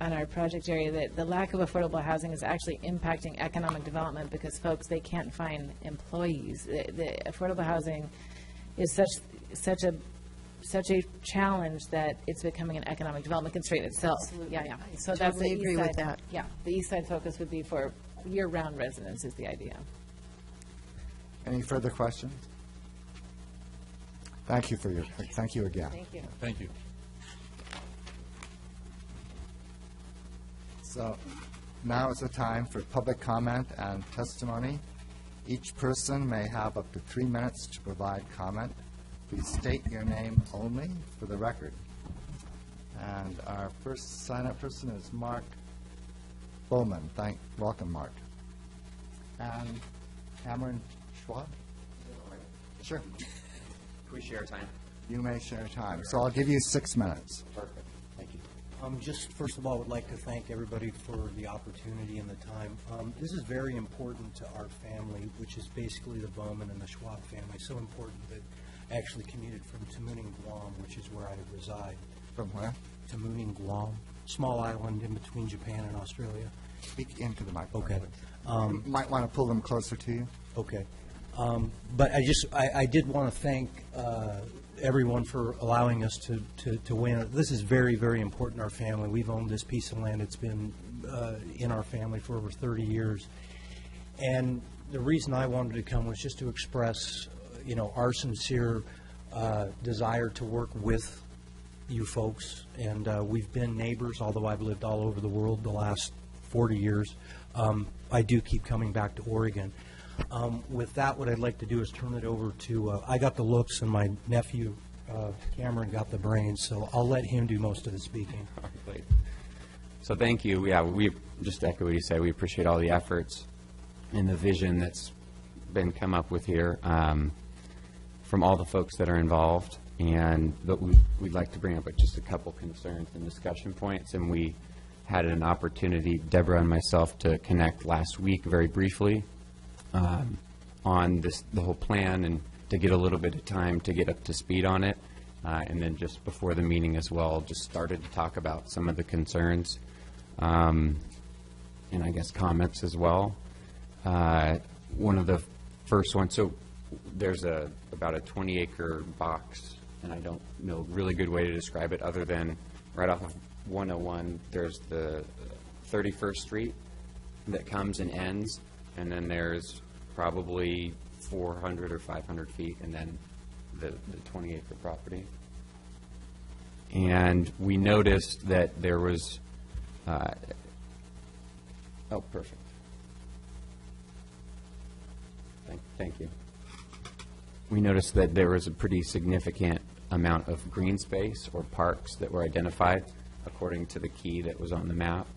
J: on our project area that the lack of affordable housing is actually impacting economic development because folks, they can't find employees. The affordable housing is such a challenge that it's becoming an economic development constraint itself.
F: Absolutely.
J: Yeah. So
F: I
J: that's
F: totally
J: the
F: agree
J: east
F: with
J: side.
F: that.
J: Yeah, the east side focus would be for year-round residents is the idea.
A: Any further questions? Thank you again.
J: Thank you.
D: Thank you.
A: So now is the time for public comment and testimony. Each person may have up to 3 minutes to provide comment. Please state your name only for the record. And our first sign-up person is Mark Bowman. Welcome, Mark. And Cameron Schwab? Sure.
L: Can we share time?
A: You may share time. So I'll give you 6 minutes.
L: Perfect. Thank you.
M: Just first of all, I would like to thank everybody for the opportunity and the time. This is very important to our family, which is basically the Bowman and the Schwab family. So important that I actually commuted from Tamuning, Guam, which is where I reside.
A: From where?
M: Tamuning, Guam, small island in between Japan and Australia.
A: Speak into the microphone.
M: Okay.
A: You might want to pull them closer to you.
M: Okay. But I did want to thank everyone for allowing us to win. This is very, very important to our family. We've owned this piece of land. It's been in our family for over 30 years. And the reason I wanted to come was just to express, our sincere desire to work with you folks. And we've been neighbors, although I've lived all over the world the last 40 years. I do keep coming back to Oregon. With that, what I'd like to do is turn it over to, I got the looks and my nephew Cameron got the brains, so I'll let him do most of the speaking.
L: Great. So thank you. Yeah, we just to echo what you say. We appreciate all the efforts and the vision that's been come up with here from all the folks that are involved. But we'd like to bring up just a couple concerns and discussion points. And we had an opportunity, Deborah and myself, to connect last week very briefly on the whole plan and to get a little bit of time to get up to speed on it. And then just before the meeting as well, just started to talk about some of the concerns and I guess comments as well. One of the first ones, so there's about a 20-acre box, and I don't know a really good way to describe it other than right off of 101, there's the 31st Street that comes and ends, and then there's probably 400 or 500 feet, and then the 20-acre property. And we noticed that there was, oh, perfect. Thank you. We noticed that there was a pretty significant amount of green space or parks that were identified according to the key that was on the map.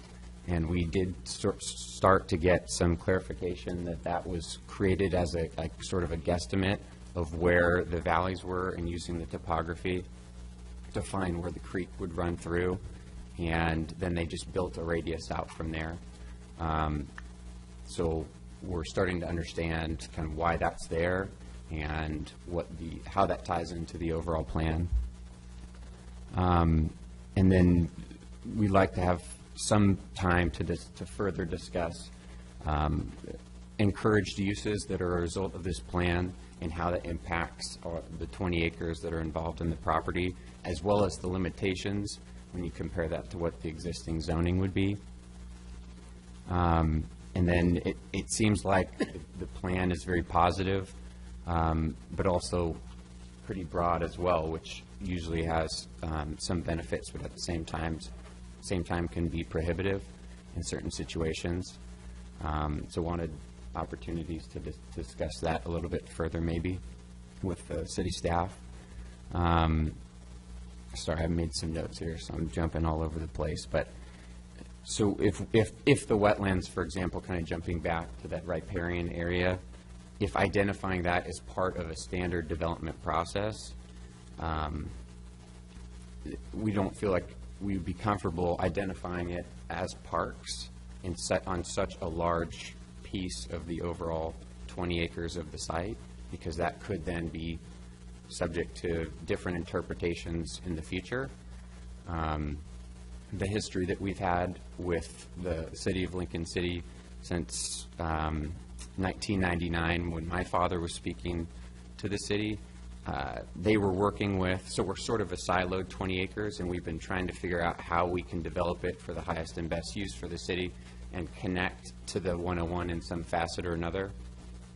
L: And we did start to get some clarification that that was created as a sort of a guesstimate of where the valleys were and using the topography to find where the creek would run through. And then they just built a radius out from there. So we're starting to understand kind of why that's there and how that ties into the overall plan. And then we'd like to have some time to further discuss encouraged uses that are a result of this plan and how that impacts the 20 acres that are involved in the property, as well as the limitations when you compare that to what the existing zoning would be. And then it seems like the plan is very positive, but also pretty broad as well, which usually has some benefits, but at the same time can be prohibitive in certain situations. So wanted opportunities to discuss that a little bit further maybe with the city staff. Sorry, I've made some notes here, so I'm jumping all over the place. But so if the wetlands, for example, kind of jumping back to that riparian area, if identifying that as part of a standard development process, we don't feel like we would be comfortable identifying it as parks on such a large piece of the overall 20 acres of the site, because that could then be subject to different interpretations in the future. The history that we've had with the city of Lincoln City since 1999, when my father was speaking to the city, they were working with, so we're sort of a siloed 20 acres, and we've been trying to figure out how we can develop it for the highest and best use for the city and connect to the 101 in some facet or another.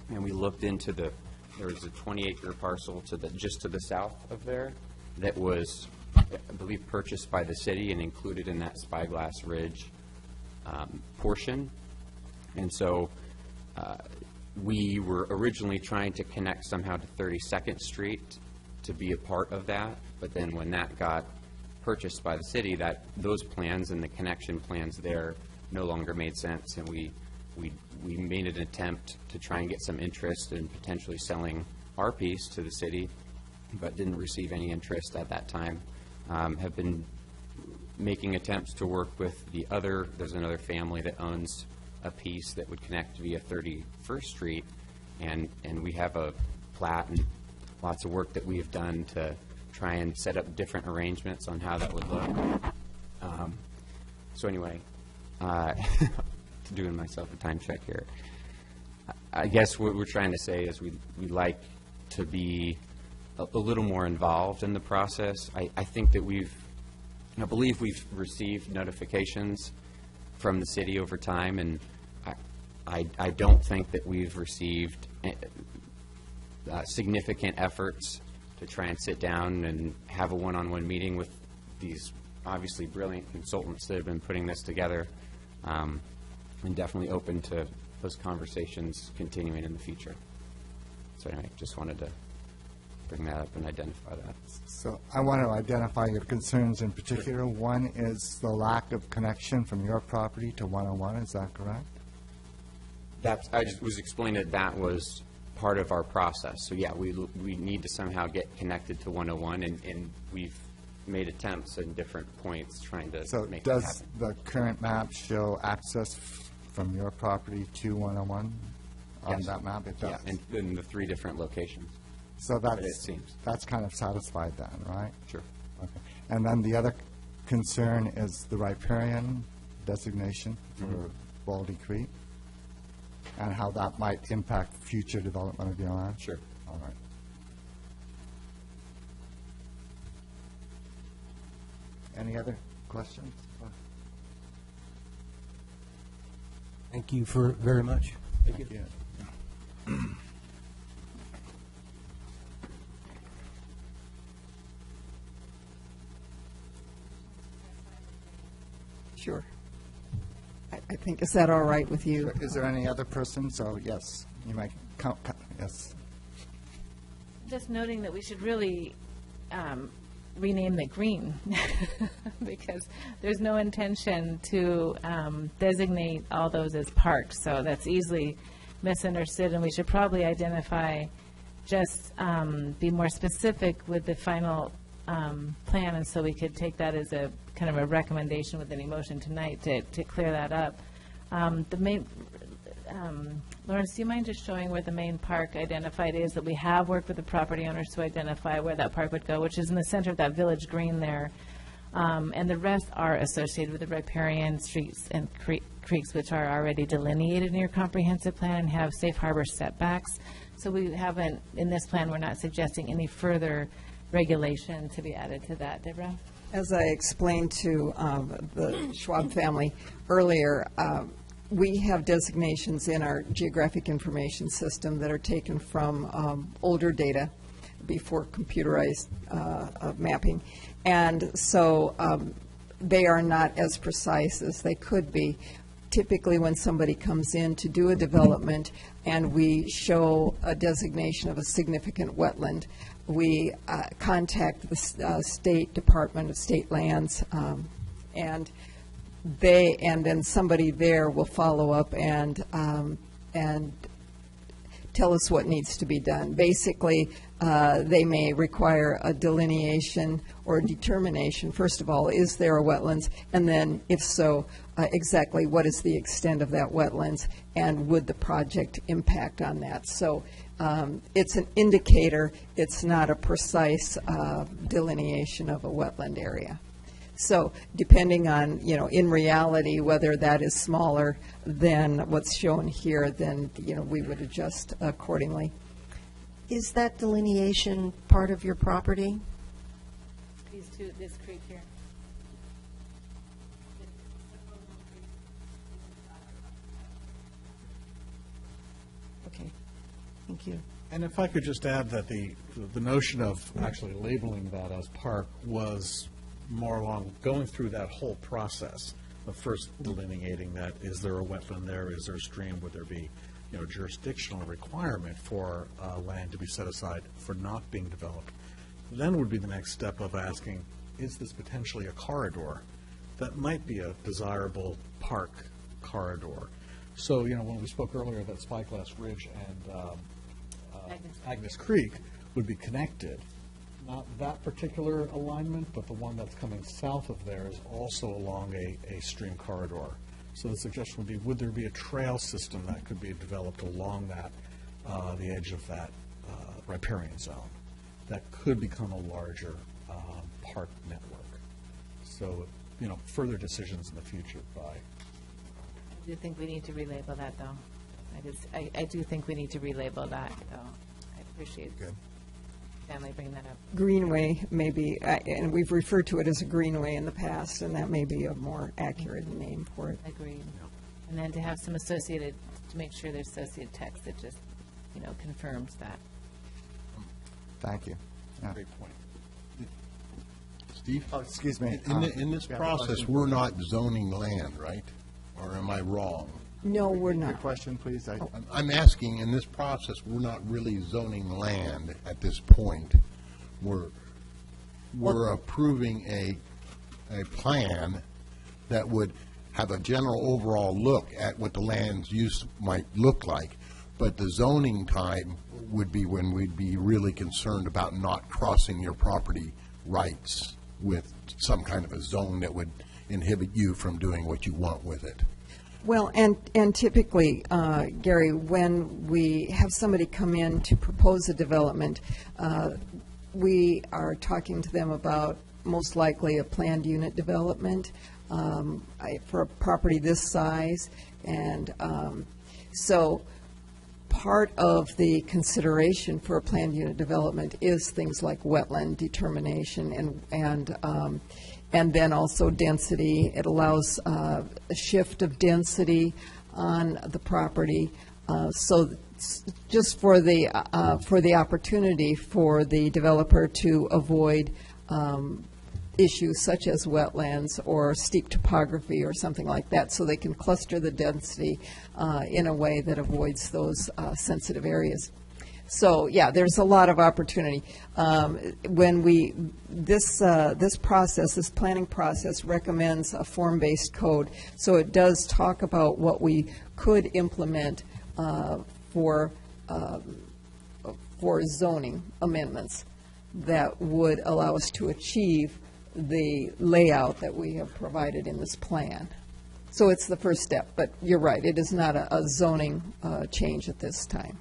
L: And we looked into there was a 20-acre parcel just to the south of there that was, I believe, purchased by the city and included in that Spyglass Ridge portion. And so we were originally trying to connect somehow to 32nd Street to be a part of that, but then when that got purchased by the city, those plans and the connection plans there no longer made sense, and we made an attempt to try and get some interest in potentially selling our piece to the city, but didn't receive any interest at that time. Have been making attempts to work with there's another family that owns a piece that would connect via 31st Street, and we have a plat and lots of work that we've done to try and set up different arrangements on how that would look. So anyway, doing myself a time check here. I guess what we're trying to say is we'd like to be a little more involved in the process. I think that I believe we've received notifications from the city over time, and I don't think that we've received significant efforts to try and sit down and have a one-on-one meeting with these obviously brilliant consultants that have been putting this together. and definitely open to those conversations continuing in the future. So anyway, just wanted to bring that up and identify that.
A: So I want to identify your concerns in particular. One is the lack of connection from your property to 101, is that correct?
L: I just was explaining that was part of our process. So yeah, we need to somehow get connected to 101, and we've made attempts at different points trying to
A: So
L: make that
A: does
L: happen.
A: the current map show access from your property to 101 on
L: Yes.
A: that map? It does.
L: Yeah, in the 3 different locations.
A: So
L: it seems.
A: that's kind of satisfied then, right?
L: Sure.
A: Okay. And then the other concern is the riparian designation for Baldy Creek and how that might impact future development of your land?
L: Sure.
A: All right. Any other questions?
M: Thank you very much.
A: Thank you.
G: Sure. I think, is that all right with you?
A: Is there any other person? So, yes, you might count, yes.
J: Just noting that we should really rename the green, because there's no intention to designate all those as parks, so that's easily misunderstood, and we should probably identify, just be more specific with the final plan, and so we could take that as a kind of a recommendation with any motion tonight to clear that up. The main, Lawrence, do you mind just showing where the main park identified is, that we have worked with the property owners to identify where that park would go, which is in the center of that village green there. And the rest are associated with the riparian streets and creeks, which are already delineated in your comprehensive plan and have safe harbor setbacks. So we haven't, in this plan, we're not suggesting any further regulation to be added to that. Deborah?
G: As I explained to the Schwab family earlier, we have designations in our geographic information system that are taken from older data before computerized mapping. And so they are not as precise as they could be. Typically, when somebody comes in to do a development and we show a designation of a significant wetland, we contact the State Department of State Lands, and then somebody there will follow up and tell us what needs to be done. Basically, they may require a delineation or a determination. First of all, is there a wetlands? And then, if so, exactly what is the extent of that wetlands, and would the project impact on that? So it's an indicator. It's not a precise delineation of a wetland area. So depending on, in reality, whether that is smaller than what's shown here, then, we would adjust accordingly.
F: Is that delineation part of your property?
J: This creek here.
F: Okay, thank you.
K: And if I could just add that the notion of actually labeling that as park was more along going through that whole process of first delineating that, is there a wetland there, is there a stream, would there be jurisdictional requirement for land to be set aside for not being developed. Then would be the next step of asking, is this potentially a corridor that might be a desirable park corridor? So, when we spoke earlier that Spyglass Ridge and Agnes Creek would be connected, not that particular alignment, but the one that's coming south of there is also along a stream corridor. So the suggestion would be, would there be a trail system that could be developed along that, the edge of that riparian zone that could become a larger park network? So, further decisions in the future by.
J: I do think we need to relabel that, though. I do think we need to relabel that, though. I appreciate family bringing that up.
G: Greenway may be, and we've referred to it as a greenway in the past, and that may be a more accurate name for it.
J: Agreed. And then to have some associated, to make sure there's associated text that just, confirms that.
A: Thank you. Yeah.
C: Great point. Steve?
A: Oh, excuse me.
C: In this
A: you have a
C: process,
A: question?
C: we're not zoning land, right? Or am I wrong?
G: No, we're
A: Your
G: not.
A: question, please?
C: I'm asking, in this process, we're not really zoning land at this point. We're approving a plan that would have a general overall look at what the land's use might look like, but the zoning time would be when we'd be really concerned about not crossing your property rights with some kind of a zone that would inhibit you from doing what you want with it.
G: Well, and typically, Gary, when we have somebody come in to propose a development, we are talking to them about most likely a planned unit development for a property this size. And so part of the consideration for a planned unit development is things like wetland determination and then also density. It allows a shift of density on the property. So just for the opportunity for the developer to avoid issues such as wetlands or steep topography or something like that, so they can cluster the density in a way that avoids those sensitive areas. So, yeah, there's a lot of opportunity. This process, this planning process, recommends a form-based code, so it does talk about what we could implement for zoning amendments that would allow us to achieve the layout that we have provided in this plan. So it's the first step, but you're right, it is not a zoning change at this time.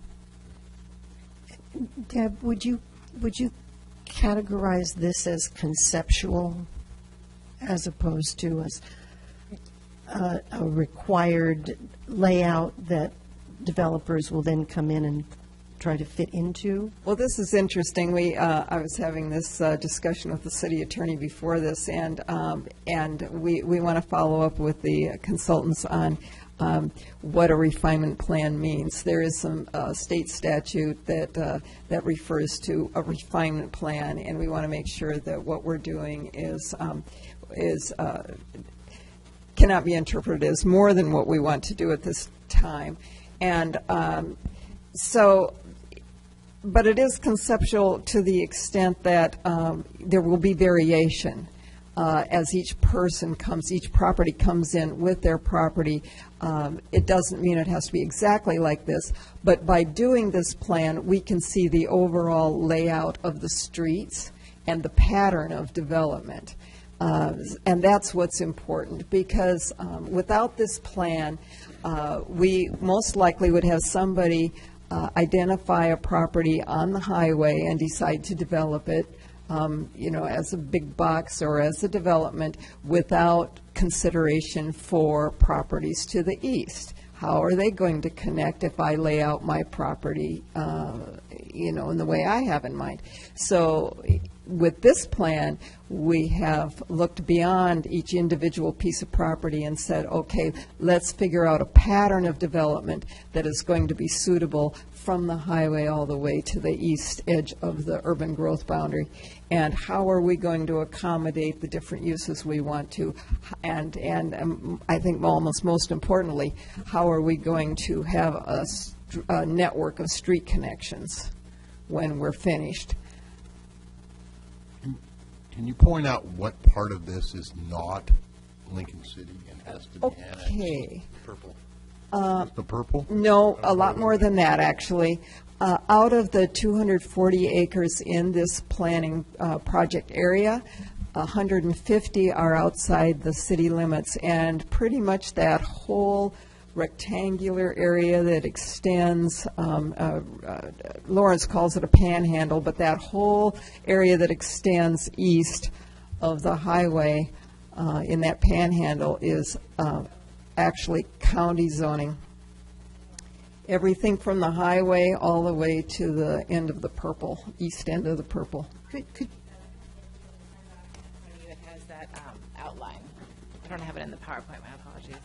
F: Deb, would you categorize this as conceptual as opposed to as a required layout that developers will then come in and try to fit into?
G: Well, this is interesting. I was having this discussion with the city attorney before this, and we want to follow up with the consultants on what a refinement plan means. There is some state statute that refers to a refinement plan, and we want to make sure that what we're doing cannot be interpreted as more than what we want to do at this time. And but it is conceptual to the extent that there will be variation as each property comes in with their property. It doesn't mean it has to be exactly like this, but by doing this plan, we can see the overall layout of the streets and the pattern of development. And that's what's important, because without this plan, we most likely would have somebody identify a property on the highway and decide to develop it, as a big box or as a development without consideration for properties to the east. How are they going to connect if I lay out my property, in the way I have in mind? So with this plan, we have looked beyond each individual piece of property and said, okay, let's figure out a pattern of development that is going to be suitable from the highway all the way to the east edge of the urban growth boundary. And how are we going to accommodate the different uses we want to? And I think almost most importantly, how are we going to have a network of street connections when we're finished?
C: Can you point out what part of this is not Lincoln City and has to be annexed?
G: Okay.
C: Purple. The purple?
G: No, a lot more than that, actually. Out of the 240 acres in this planning project area, 150 are outside the city limits, and pretty much that whole rectangular area that extends, Lawrence calls it a panhandle, but that whole area that extends east of the highway in that panhandle is actually county zoning. Everything from the highway all the way to the end of the purple, east end of the purple.
J: It has that outline. I don't have it in the PowerPoint, my apologies.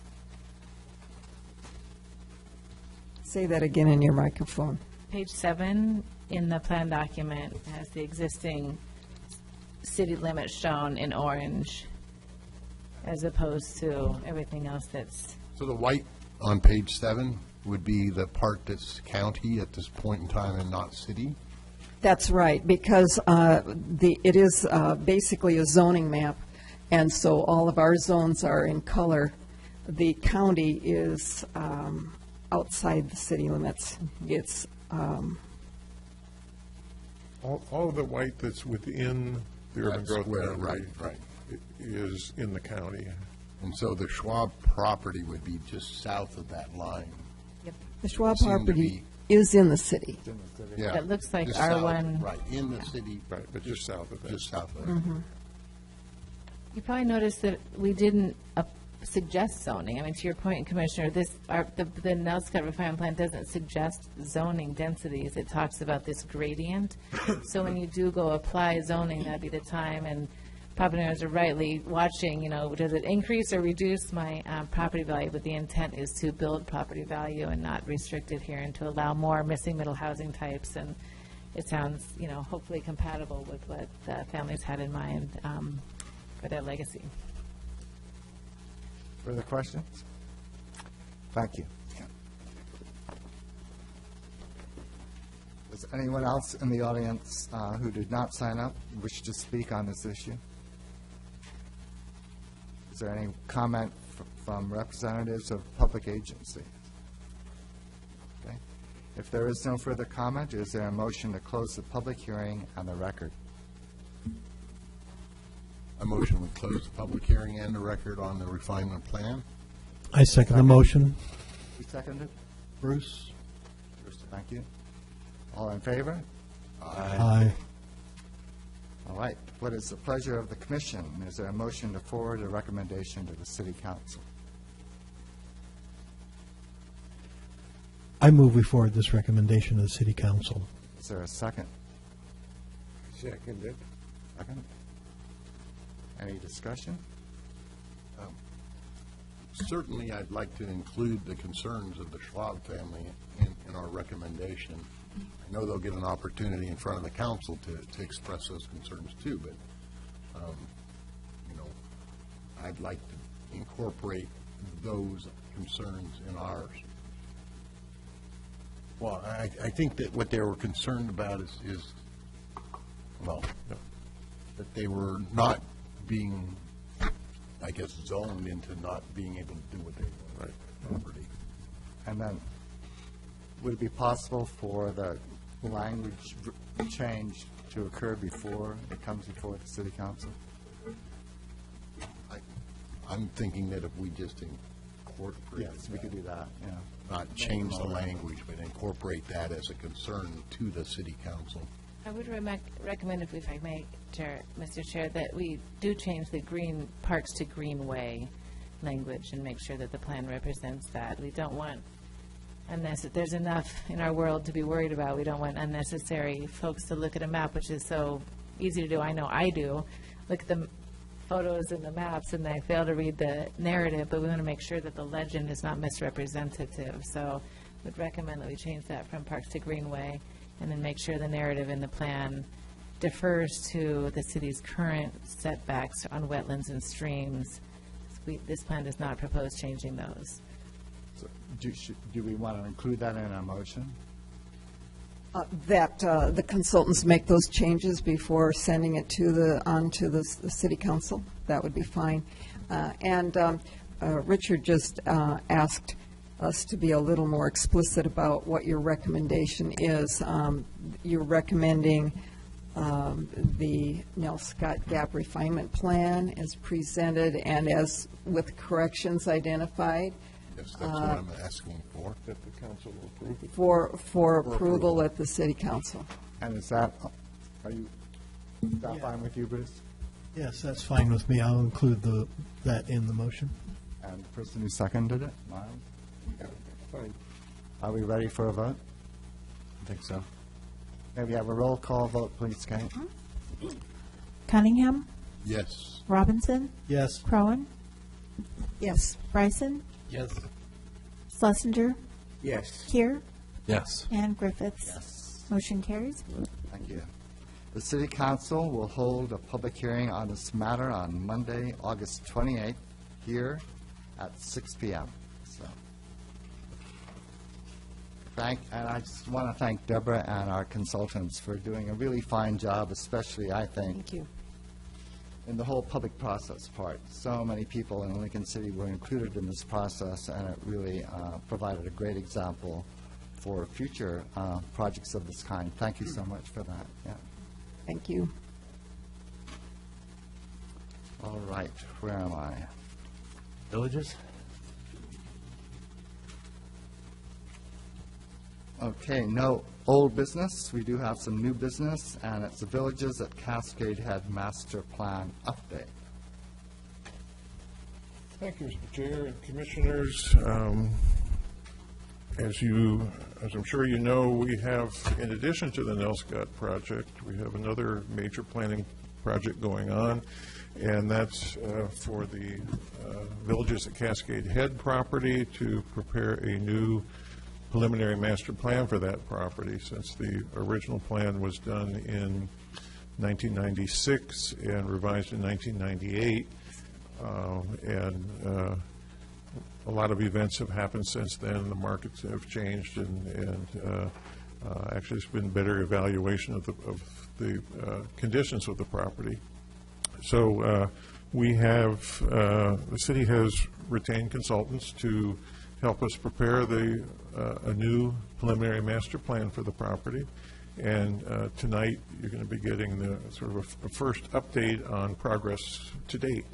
G: Say that again in your microphone.
J: Page 7 in the plan document has the existing city limits shown in orange as opposed to everything else that's...
C: So the white on page 7 would be the part that's county at this point in time and not city?
G: That's right, because it is basically a zoning map, and so all of our zones are in color. The county is outside the city limits. It's
H: All of the white that's within the urban
C: That's
H: growth
C: where-
H: boundary
C: right.
H: is in the county.
C: And so the Schwab property would be just south of that line.
G: the Schwab
C: Seem to
G: property
C: be-
G: is in the city.
C: Yeah.
J: It looks like
C: just south,
J: R1.
C: Right, in the city,
H: Right, but just south of that.
C: just south of it.
J: You probably noticed that we didn't suggest zoning. I mean, to your point, Commissioner, the Nelscott refinement plan doesn't suggest zoning densities. It talks about this gradient. So when you do go apply zoning, that'd be the time, and property owners are rightly watching, does it increase or reduce my property value? But the intent is to build property value and not restrict it here, and to allow more missing middle housing types. And it sounds, hopefully compatible with what the families had in mind for their legacy.
A: Further questions? Thank you. Does anyone else in the audience who did not sign up wish to speak on this issue? Is there any comment from representatives of public agencies? Okay. If there is no further comment, is there a motion to close the public hearing on the record?
C: A motion would close the public hearing and the record on the refinement plan.
N: I second the motion.
A: Who seconded?
N: Bruce?
A: Bruce, thank you. All in favor?
N: Aye.
A: All right. What is the pleasure of the commission? Is there a motion to forward a recommendation to the city council?
N: I move we forward this recommendation to the city council.
A: Is there a second?
H: Seconded.
A: Second. Any discussion?
C: Certainly, I'd like to include the concerns of the Schwab family in our recommendation. I know they'll get an opportunity in front of the council to express those concerns too, but, I'd like to incorporate those concerns in ours. Well, I think that what they were concerned about is that they were not being, I guess, zoned into not being able to do what they want, property.
A: And then, would it be possible for the language change to occur before it comes before the city council?
C: I'm thinking that if we just incorporate.
A: Yes, we could do that, yeah.
C: Not change the language, but incorporate that as a concern to the city council.
J: I would recommend, if I may, Mr. Chair, that we do change the green parks to greenway language and make sure that the plan represents that. We don't want there's enough in our world to be worried about. We don't want unnecessary folks to look at a map, which is so easy to do. I know I do. Look at the photos and the maps, and they fail to read the narrative, but we want to make sure that the legend is not misrepresentative. So I would recommend that we change that from parks to greenway, and then make sure the narrative in the plan defers to the city's current setbacks on wetlands and streams. This plan does not propose changing those.
A: So do we want to include that in our motion?
G: That the consultants make those changes before sending it onto the city council. That would be fine. And Richard just asked us to be a little more explicit about what your recommendation is. You're recommending the Nelscott Gap Refinement Plan as presented and as with corrections identified.
C: Yes, that's what I'm asking for.
H: That the council will approve it.
G: For approval at the city council.
A: And is that fine with you, Bruce?
N: Yes, that's fine with me. I'll include that in the motion.
A: And the person who seconded it, Miles?
H: Fine.
A: Are we ready for a vote?
D: I think so.
A: May we have a roll call vote, please, Kate?
B: Cunningham,
C: Yes.
B: Robinson,
N: Yes.
B: Crowan,
F: Yes.
B: Bryson,
I: Yes.
B: Schlesinger,
H: Yes.
B: Kier,
D: Yes.
B: and Griffiths.
A: Yes.
B: Motion carries.
A: Thank you. The City Council will hold a public hearing on this matter on Monday, August 28th, here at 6 p.m. So And I just want to thank Deborah and our consultants for doing a really fine job, especially, I think,
F: Thank you.
A: in the whole public process part. So many people in Lincoln City were included in this process, and it really provided a great example for future projects of this kind. Thank you so much for that. Yeah.
G: Thank you.
A: All right, where am I?
D: Villages?
A: Okay, no old business. We do have some new business, and it's the Villages at Cascade Head Master Plan update.
H: Thank you, Mr. Chair and Commissioners. As I'm sure you know, we have, in addition to the Nelscott project, we have another major planning project going on, and that's for the Villages at Cascade Head property to prepare a new preliminary master plan for that property, since the original plan was done in 1996 and revised in 1998. A lot of events have happened since then. The markets have changed, and actually there's been better evaluation of the conditions of the property. So we have, the city has retained consultants to help us prepare a new preliminary master plan for the property. And tonight, you're going to be getting the sort of a first update on progress to date.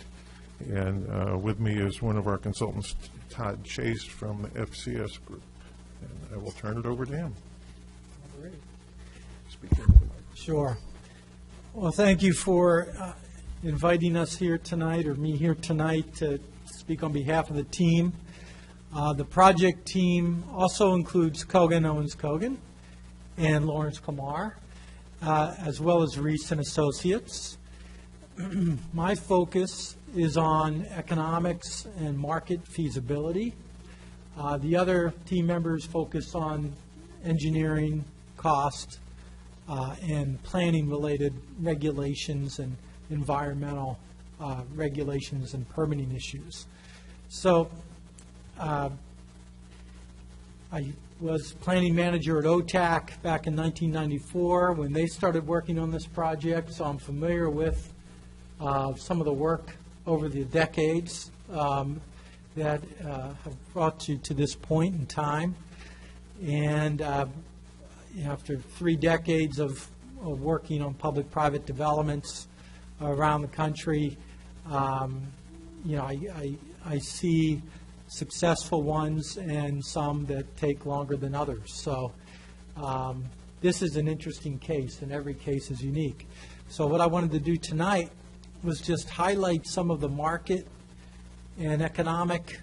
H: And with me is one of our consultants, Todd Chase from the FCS Group. And I will turn it over to him. Speak into the mic.
O: Sure. Well, thank you for inviting us here tonight, or me here tonight, to speak on behalf of the team. The project team also includes Kogan Owens Kogan and Lawrence Kamar, as well as Reese and Associates. My focus is on economics and market feasibility. The other team members focus on engineering, cost, and planning-related regulations and environmental regulations and permitting issues. So I was planning manager at OTAC back in 1994 when they started working on this project, so I'm familiar with some of the work over the decades that have brought you to this point in time. And after 3 decades of working on public-private developments around the country, I see successful ones and some that take longer than others. So this is an interesting case, and every case is unique. So what I wanted to do tonight was just highlight some of the market and economic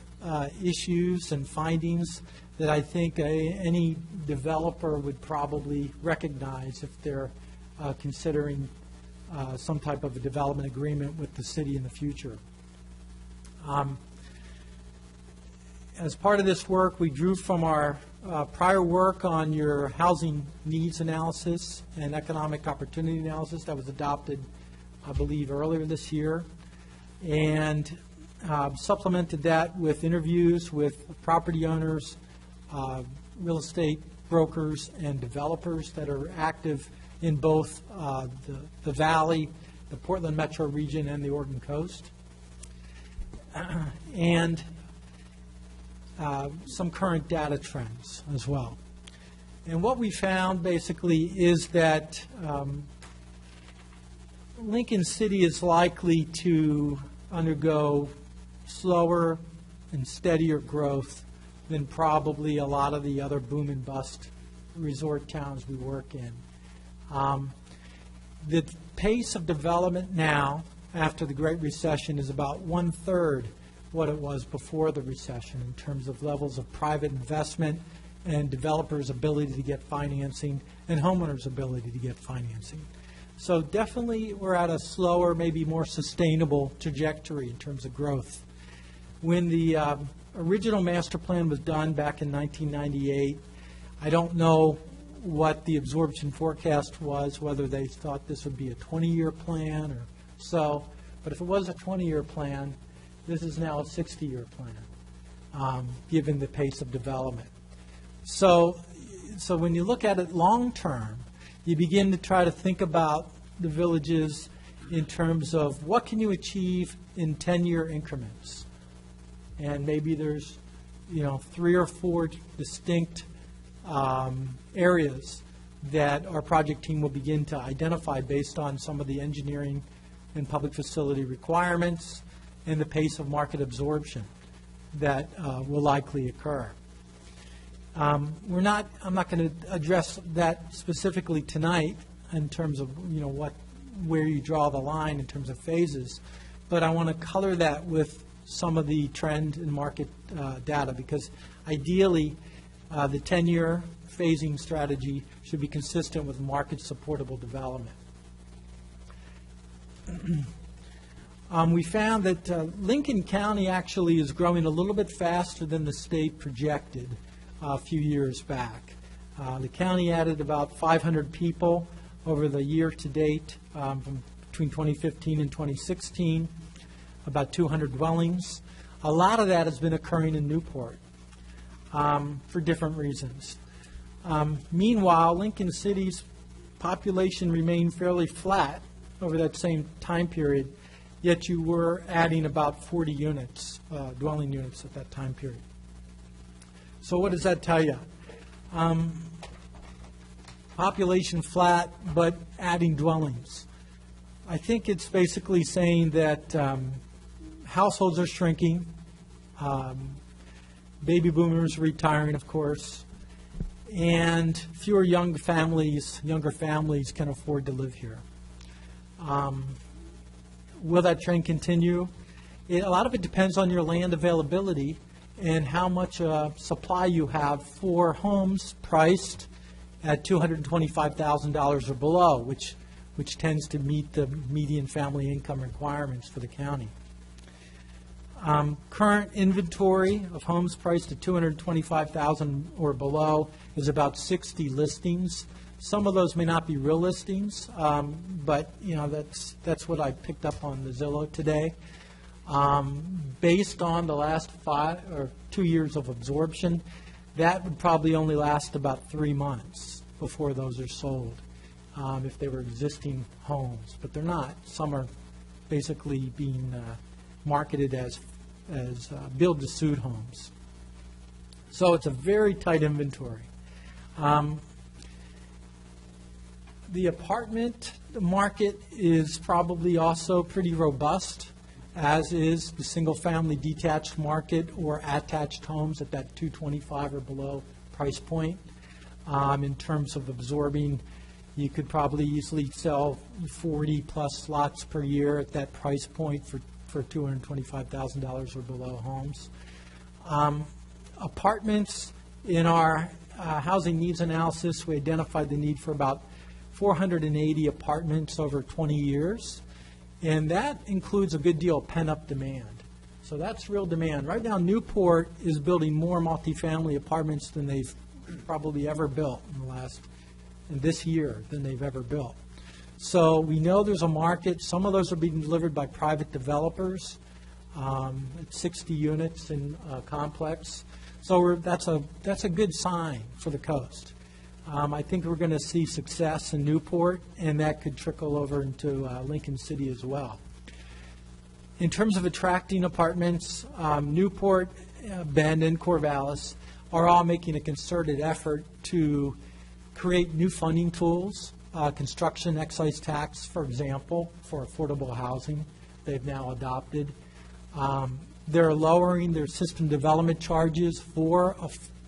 O: issues and findings that I think any developer would probably recognize if they're considering some type of a development agreement with the city in the future. As part of this work, we drew from our prior work on your housing needs analysis and economic opportunity analysis that was adopted, I believe, earlier this year, and supplemented that with interviews with property owners, real estate brokers, and developers that are active in both the Valley, the Portland metro region, and the Oregon coast, and some current data trends as well. And what we found basically is that Lincoln City is likely to undergo slower and steadier growth than probably a lot of the other boom and bust resort towns we work in. The pace of development now, after the Great Recession, is about 1/3 what it was before the recession in terms of levels of private investment and developers' ability to get financing and homeowners' ability to get financing. So definitely we're at a slower, maybe more sustainable trajectory in terms of growth. When the original master plan was done back in 1998, I don't know what the absorption forecast was, whether they thought this would be a 20-year plan or so, but if it was a 20-year plan, this is now a 60-year plan, given the pace of development. So So when you look at it long-term, you begin to try to think about the villages in terms of what can you achieve in 10-year increments. And maybe there's, 3 or 4 distinct areas that our project team will begin to identify based on some of the engineering and public facility requirements and the pace of market absorption that will likely occur. I'm not going to address that specifically tonight in terms of, where you draw the line in terms of phases, but I want to color that with some of the trend and market data, because ideally the 10-year phasing strategy should be consistent with market supportable development. We found that Lincoln County actually is growing a little bit faster than the state projected a few years back. The county added about 500 people over the year to date from between 2015 and 2016, about 200 dwellings. A lot of that has been occurring in Newport for different reasons. Meanwhile, Lincoln City's population remained fairly flat over that same time period, yet you were adding about 40 units, dwelling units at that time period. So what does that tell you? Population flat, but adding dwellings. I think it's basically saying that households are shrinking, baby boomers retiring, of course, and fewer younger families can afford to live here. Will that trend continue? A lot of it depends on your land availability and how much supply you have for homes priced at $225,000 or below, which tends to meet the median family income requirements for the county. Current inventory of homes priced at $225,000 or below is about 60 listings. Some of those may not be real listings, but that's what I picked up on the Zillow today. Based on the last 2 years of absorption, that would probably only last about 3 months before those are sold, if they were existing homes. But they're not. Some are basically being marketed as build-to-suit homes. So it's a very tight inventory. The apartment market is probably also pretty robust, as is the single-family detached market or attached homes at that $225,000 or below price point. In terms of absorbing, you could probably easily sell 40-plus lots per year at that price point for $225,000 or below homes. Apartments, in our housing needs analysis, we identified the need for about 480 apartments over 20 years, and that includes a good deal of pent-up demand. So that's real demand. Right now, Newport is building more multifamily apartments than they've probably ever built in this year than they've ever built. So we know there's a market. Some of those are being delivered by private developers, 60 units in a complex. So that's a good sign for the coast. I think we're going to see success in Newport, and that could trickle over into Lincoln City as well. In terms of attracting apartments, Newport, Bend, and Corvallis are all making a concerted effort to create new funding tools, construction excise tax, for example, for affordable housing they've now adopted. They're lowering their system development charges for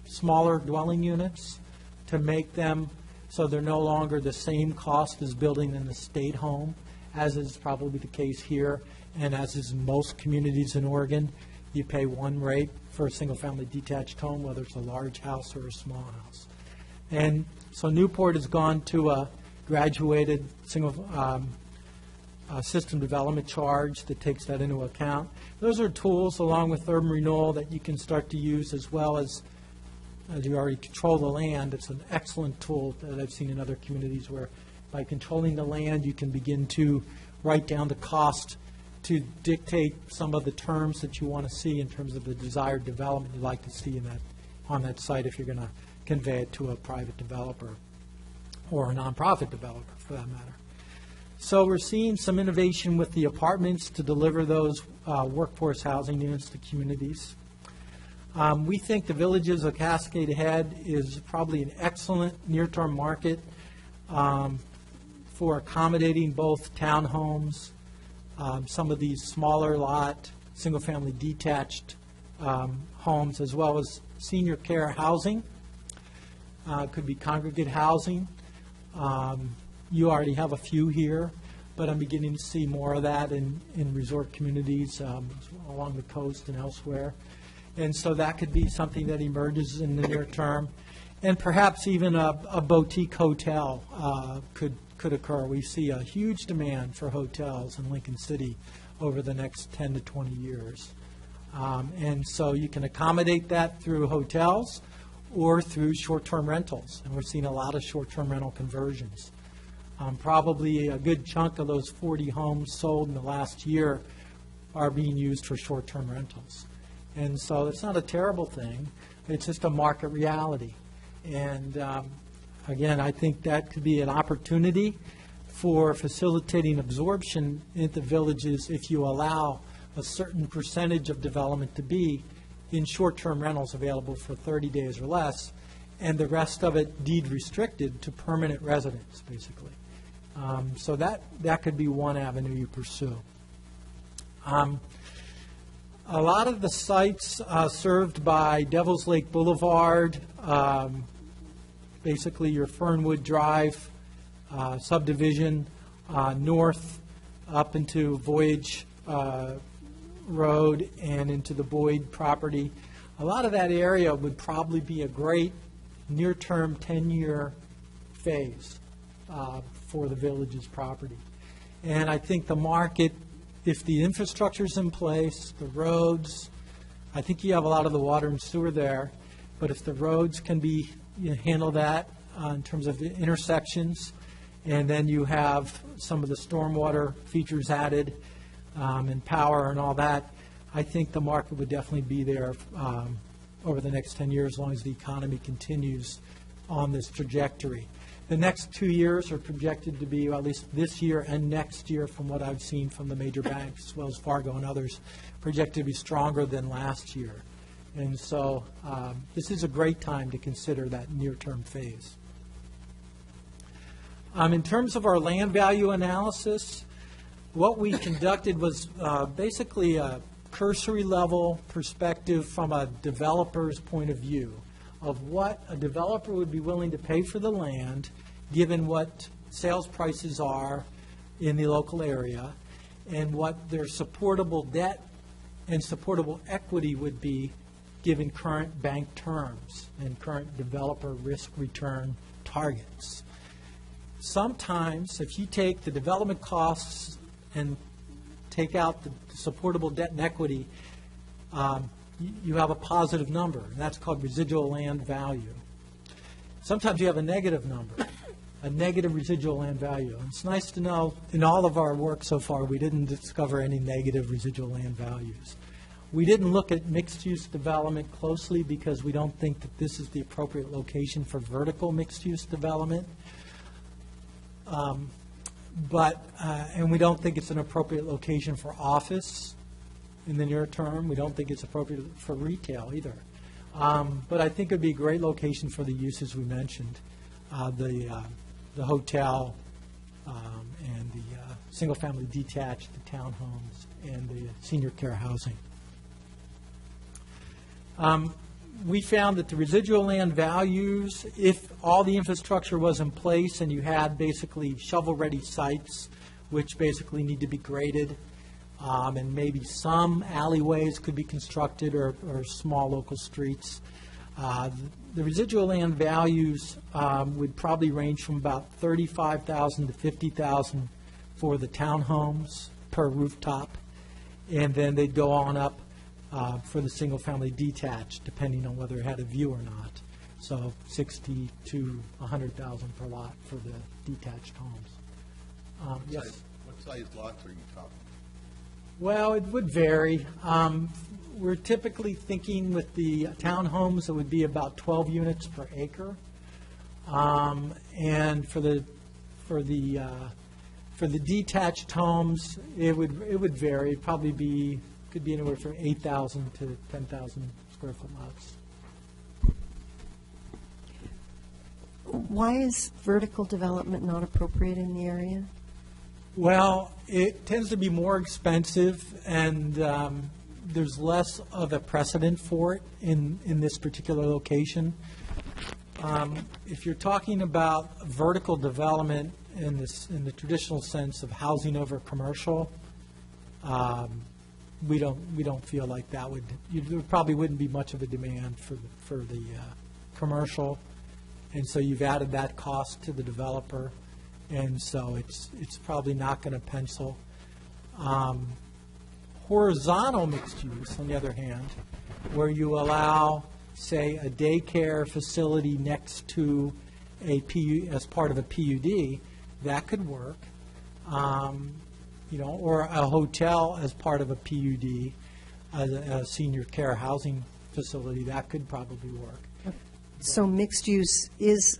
O: smaller dwelling units to make them so they're no longer the same cost as building an estate home, as is probably the case here, and as is in most communities in Oregon. You pay one rate for a single-family detached home, whether it's a large house or a small house. And so Newport has gone to a graduated single system development charge that takes that into account. Those are tools, along with urban renewal, that you can start to use, as well as you already control the land. It's an excellent tool that I've seen in other communities where by controlling the land, you can begin to write down the cost to dictate some of the terms that you want to see in terms of the desired development you'd like to see on that site if you're going to convey it to a private developer or a nonprofit developer, for that matter. So we're seeing some innovation with the apartments to deliver those workforce housing units to communities. We think the Villages of Cascade Head is probably an excellent near-term market for accommodating both townhomes, some of these smaller lot, single-family detached homes, as well as senior care housing. Could be congregate housing. You already have a few here, but I'm beginning to see more of that in resort communities along the coast and elsewhere. And so that could be something that emerges in the near term. And perhaps even a boutique hotel could occur. We see a huge demand for hotels in Lincoln City over the next 10 to 20 years. And so you can accommodate that through hotels or through short-term rentals. And we're seeing a lot of short-term rental conversions. Probably a good chunk of those 40 homes sold in the last year are being used for short-term rentals. And so it's not a terrible thing. It's just a market reality. And again, I think that could be an opportunity for facilitating absorption in the villages if you allow a certain percentage of development to be in short-term rentals available for 30 days or less, and the rest of it deed restricted to permanent residents, basically. So that could be one avenue you pursue. A lot of the sites served by Devil's Lake Boulevard, basically your Fernwood Drive subdivision, north up into Voyage Road and into the Boyd property. A lot of that area would probably be a great near-term 10-year phase for the village's property. And I think the market, if the infrastructure's in place, the roads, I think you have a lot of the water and sewer there, but if the roads can be, handle that in terms of the intersections, and then you have some of the stormwater features added and power and all that, I think the market would definitely be there over the next 10 years as long as the economy continues on this trajectory. The next 2 years are projected to be, well, at least this year and next year, from what I've seen from the major banks, Wells Fargo and others, projected to be stronger than last year. And so this is a great time to consider that near-term phase. In terms of our land value analysis, what we conducted was basically a cursory level perspective from a developer's point of view of what a developer would be willing to pay for the land given what sales prices are in the local area and what their supportable debt and supportable equity would be given current bank terms and current developer risk return targets. Sometimes if you take the development costs and take out the supportable debt and equity, you have a positive number, and that's called residual land value. Sometimes you have a negative number, a negative residual land value. And it's nice to know in all of our work so far we didn't discover any negative residual land values. We didn't look at mixed-use development closely because we don't think that this is the appropriate location for vertical mixed-use development. And we don't think it's an appropriate location for office in the near term. We don't think it's appropriate for retail either. But I think it would be a great location for the uses we mentioned, the hotel and the single-family detached, the townhomes, and the senior care housing. We found that the residual land values, if all the infrastructure was in place and you had basically shovel-ready sites, which basically need to be graded, and maybe some alleyways could be constructed or small local streets, the residual land values would probably range from about $35,000 to $50,000 for the townhomes per rooftop, and then they'd go on up for the single-family detached, depending on whether it had a view or not. So $60,000 to $100,000 per lot for the detached homes. Yes?
C: What size lots are you talking?
O: Well, it would vary. We're typically thinking with the townhomes, it would be about 12 units per acre. And for the detached homes, it would vary. It'd probably could be anywhere from 8,000 to 10,000 square foot lots.
F: Why is vertical development not appropriate in the area?
O: Well, it tends to be more expensive, and there's less of a precedent for it in this particular location. If you're talking about vertical development in the traditional sense of housing over commercial, we don't feel like there probably wouldn't be much of a demand for the commercial, and so you've added that cost to the developer, and so it's probably not going to pencil. Horizontal mixed use, on the other hand, where you allow, say, a daycare facility next to as part of a PUD, that could work. Or a hotel as part of a PUD, a senior care housing facility, that could probably work.
F: So mixed use is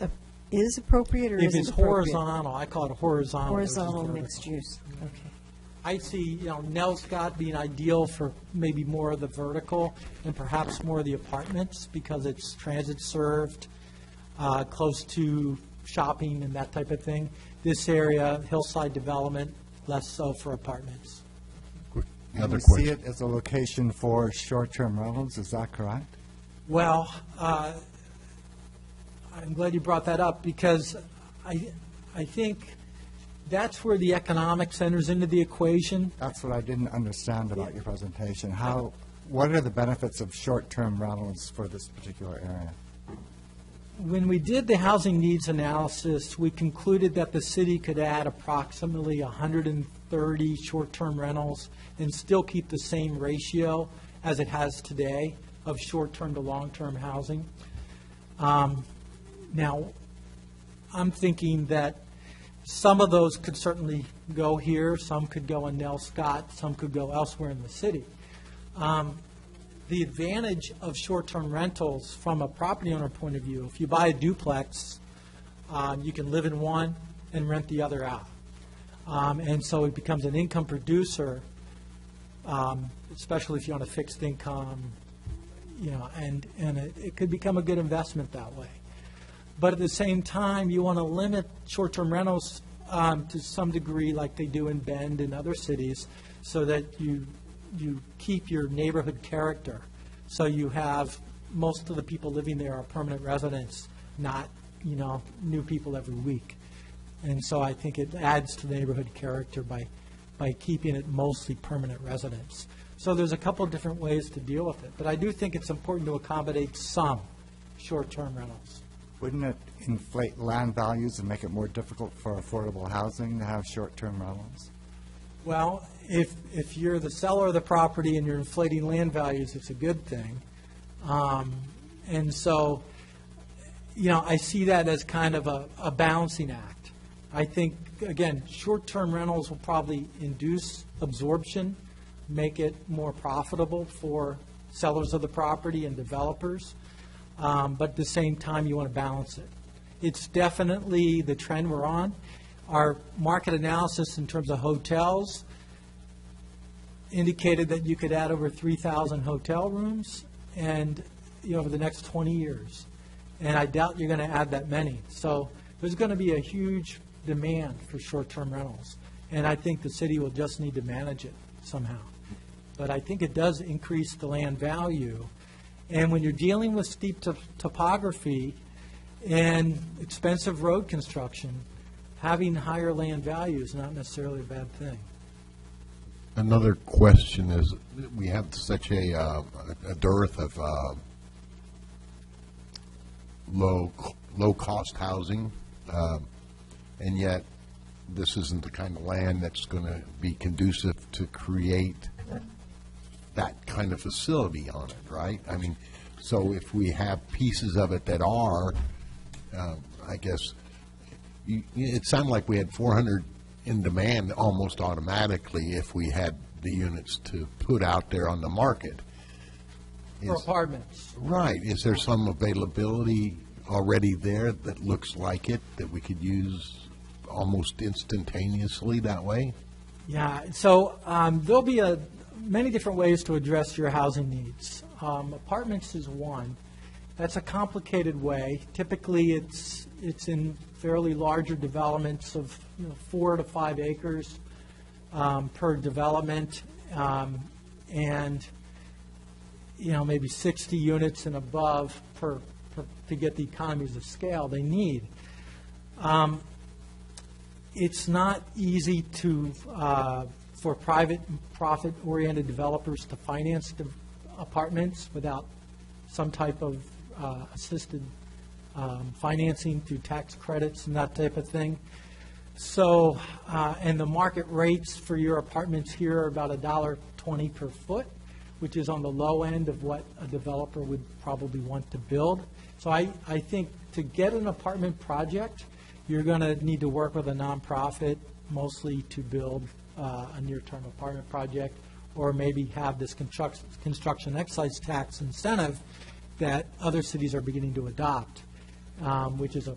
F: appropriate or
O: If
F: isn't
O: it's
F: appropriate?
O: horizontal, I call it horizontal. versus
F: Horizontal
O: vertical.
F: mixed use, okay.
O: I see, Nelscott being ideal for maybe more of the vertical and perhaps more of the apartments because it's transit served, close to shopping and that type of thing. This area, hillside development, less so for apartments.
C: Another
A: You see
C: question.
A: it as a location for short-term rentals, is that correct?
O: Well, I'm glad you brought that up because I think that's where the economics enters into the equation.
A: That's what I didn't understand about your presentation. What are the benefits of short-term rentals for this particular area?
O: When we did the housing needs analysis, we concluded that the city could add approximately 130 short-term rentals and still keep the same ratio as it has today of short-term to long-term housing. Now, I'm thinking that some of those could certainly go here, some could go in Nelscott, some could go elsewhere in the city. The advantage of short-term rentals from a property owner point of view, if you buy a duplex, you can live in one and rent the other out. And so it becomes an income producer, especially if you're on a fixed income, and it could become a good investment that way. But at the same time, you want to limit short-term rentals to some degree like they do in Bend and other cities so that you keep your neighborhood character. So you have most of the people living there are permanent residents, not, new people every week. And so I think it adds to the neighborhood character by keeping it mostly permanent residents. So there's a couple of different ways to deal with it. But I do think it's important to accommodate some short-term rentals.
A: Wouldn't it inflate land values and make it more difficult for affordable housing to have short-term rentals?
O: Well, if you're the seller of the property and you're inflating land values, it's a good thing. And so, I see that as kind of a balancing act. I think, again, short-term rentals will probably induce absorption, make it more profitable for sellers of the property and developers. But at the same time, you want to balance it. It's definitely the trend we're on. Our market analysis in terms of hotels indicated that you could add over 3,000 hotel rooms and over the next 20 years. And I doubt you're going to add that many. So there's going to be a huge demand for short-term rentals. And I think the city will just need to manage it somehow. But I think it does increase the land value. And when you're dealing with steep topography and expensive road construction, having higher land value is not necessarily a bad thing.
C: Another question is, we have such a dearth of low-cost housing, and yet this isn't the kind of land that's going to be conducive to create that kind of facility on it, right? I mean, so if we have pieces of it that are, I guess, it sounded like we had 400 in demand almost automatically if we had the units to put out there on the market.
O: For apartments.
C: Right. Is there some availability already there that looks like it, that we could use almost instantaneously that way?
O: Yeah, so there'll be many different ways to address your housing needs. Apartments is one. That's a complicated way. Typically, it's in fairly larger developments of 4 to 5 acres per development, and maybe 60 units and above to get the economies of scale they need. It's not easy for private profit-oriented developers to finance apartments without some type of assisted financing through tax credits and that type of thing. So, and the market rates for your apartments here are about $1.20 per foot, which is on the low end of what a developer would probably want to build. So I think to get an apartment project, you're going to need to work with a nonprofit mostly to build a near-term apartment project, or maybe have this construction excise tax incentive that other cities are beginning to adopt, which is a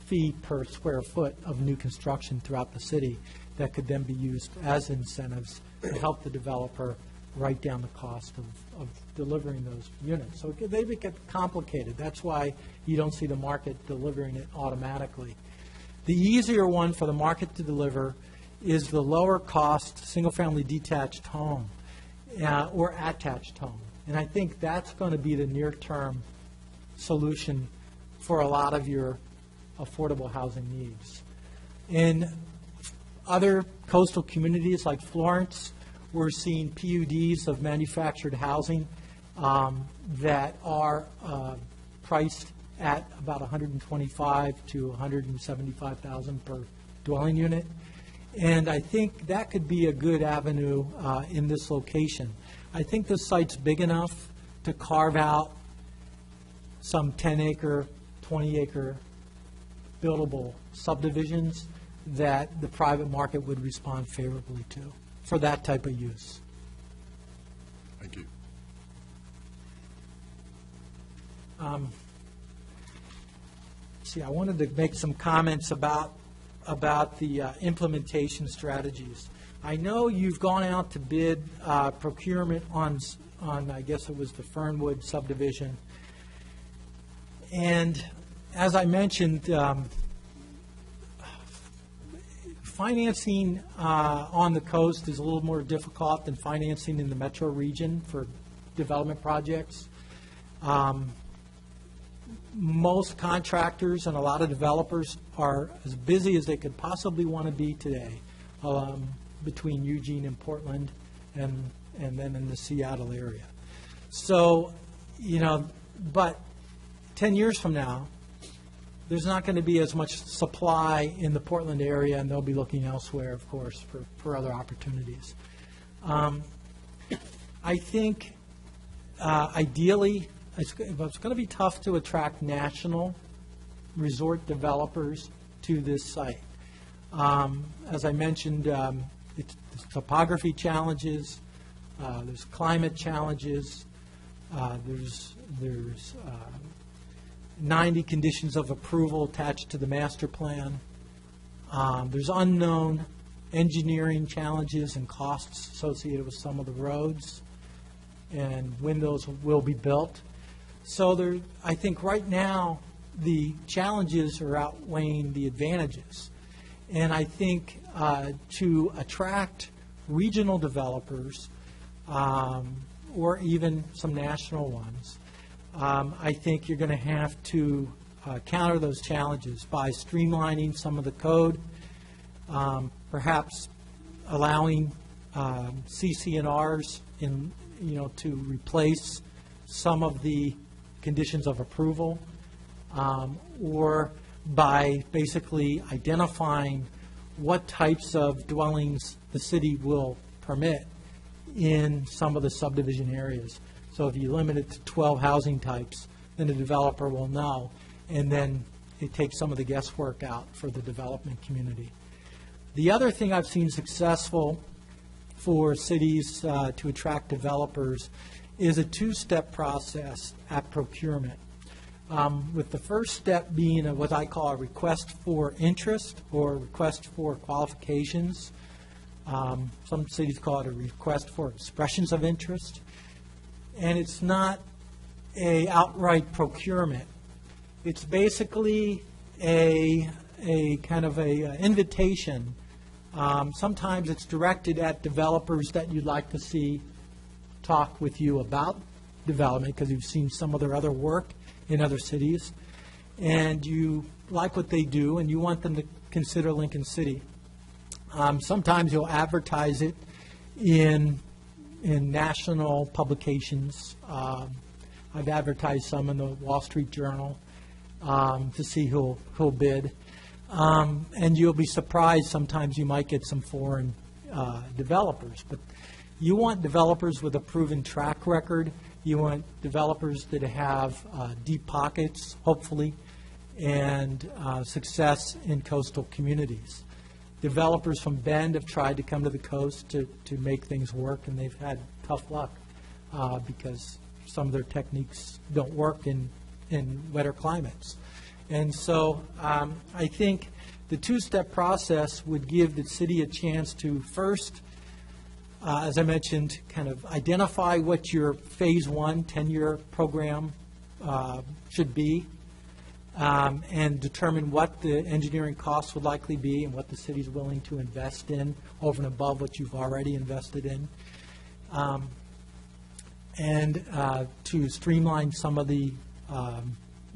O: fee per square foot of new construction throughout the city that could then be used as incentives to help the developer write down the cost of delivering those units. So they get complicated. That's why you don't see the market delivering it automatically. The easier one for the market to deliver is the lower cost single-family detached home or attached home. And I think that's going to be the near-term solution for a lot of your affordable housing needs. In other coastal communities like Florence, we're seeing PUDs of manufactured housing that are priced at about $125,000 to $175,000 per dwelling unit. And I think that could be a good avenue in this location. I think this site's big enough to carve out some 10-acre, 20-acre buildable subdivisions that the private market would respond favorably to for that type of use.
C: Thank you.
O: See, I wanted to make some comments about the implementation strategies. I know you've gone out to bid procurement on I guess it was the Fernwood subdivision. And as I mentioned, financing on the coast is a little more difficult than financing in the metro region for development projects. Most contractors and a lot of developers are as busy as they could possibly want to be today between Eugene and Portland and then in the Seattle area. So, but 10 years from now, there's not going to be as much supply in the Portland area, and they'll be looking elsewhere, of course, for other opportunities. I think ideally, it's going to be tough to attract national resort developers to this site. As I mentioned, it's topography challenges, there's climate challenges, there's 90 conditions of approval attached to the master plan. There's unknown engineering challenges and costs associated with some of the roads and when those will be built. So I think right now the challenges are outweighing the advantages. And I think to attract regional developers or even some national ones, I think you're going to have to counter those challenges by streamlining some of the code, perhaps allowing CC&Rs to replace some of the conditions of approval, or by basically identifying what types of dwellings the city will permit in some of the subdivision areas. So if you limit it to 12 housing types, then the developer will know, and then it takes some of the guesswork out for the development community. The other thing I've seen successful for cities to attract developers is a two-step process at procurement, with the first step being what I call a request for interest or request for qualifications. Some cities call it a request for expressions of interest. And it's not a outright procurement. It's basically a kind of a invitation. Sometimes it's directed at developers that you'd like to see talk with you about development because you've seen some of their other work in other cities, and you like what they do, and you want them to consider Lincoln City. Sometimes you'll advertise it in national publications. I've advertised some in the Wall Street Journal to see who'll bid. And you'll be surprised sometimes you might get some foreign developers. But you want developers with a proven track record. You want developers that have deep pockets, hopefully, and success in coastal communities. Developers from Bend have tried to come to the coast to make things work, and they've had tough luck because some of their techniques don't work in wetter climates. And so I think the two-step process would give the city a chance to first, as I mentioned, kind of identify what your phase one 10-year program should be, and determine what the engineering costs would likely be and what the city's willing to invest in over and above what you've already invested in, and to streamline some of the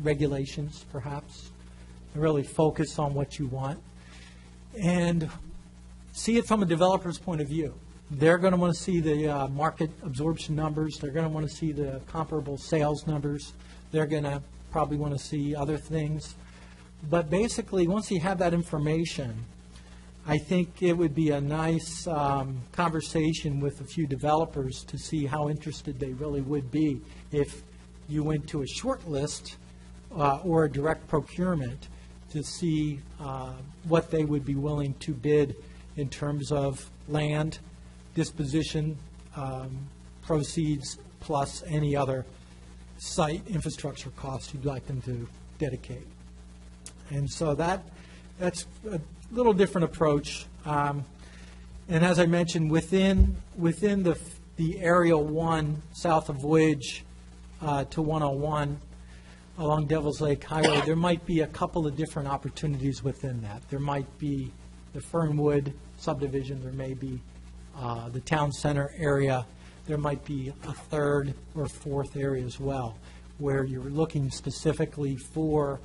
O: regulations, perhaps, and really focus on what you want, and see it from a developer's point of view. They're going to want to see the market absorption numbers. They're going to want to see the comparable sales numbers. They're going to probably want to see other things. But basically, once you have that information, I think it would be a nice conversation with a few developers to see how interested they really would be if you went to a short list or a direct procurement to see what they would be willing to bid in terms of land, disposition, proceeds, plus any other site infrastructure costs you'd like them to dedicate. And so that's a little different approach. And as I mentioned, within the Area 1 south of Voyage to 101 along Devil's Lake Highway, there might be a couple of different opportunities within that. There might be the Fernwood subdivision. There may be the town center area. There might be a third or fourth area as well, where you're looking specifically for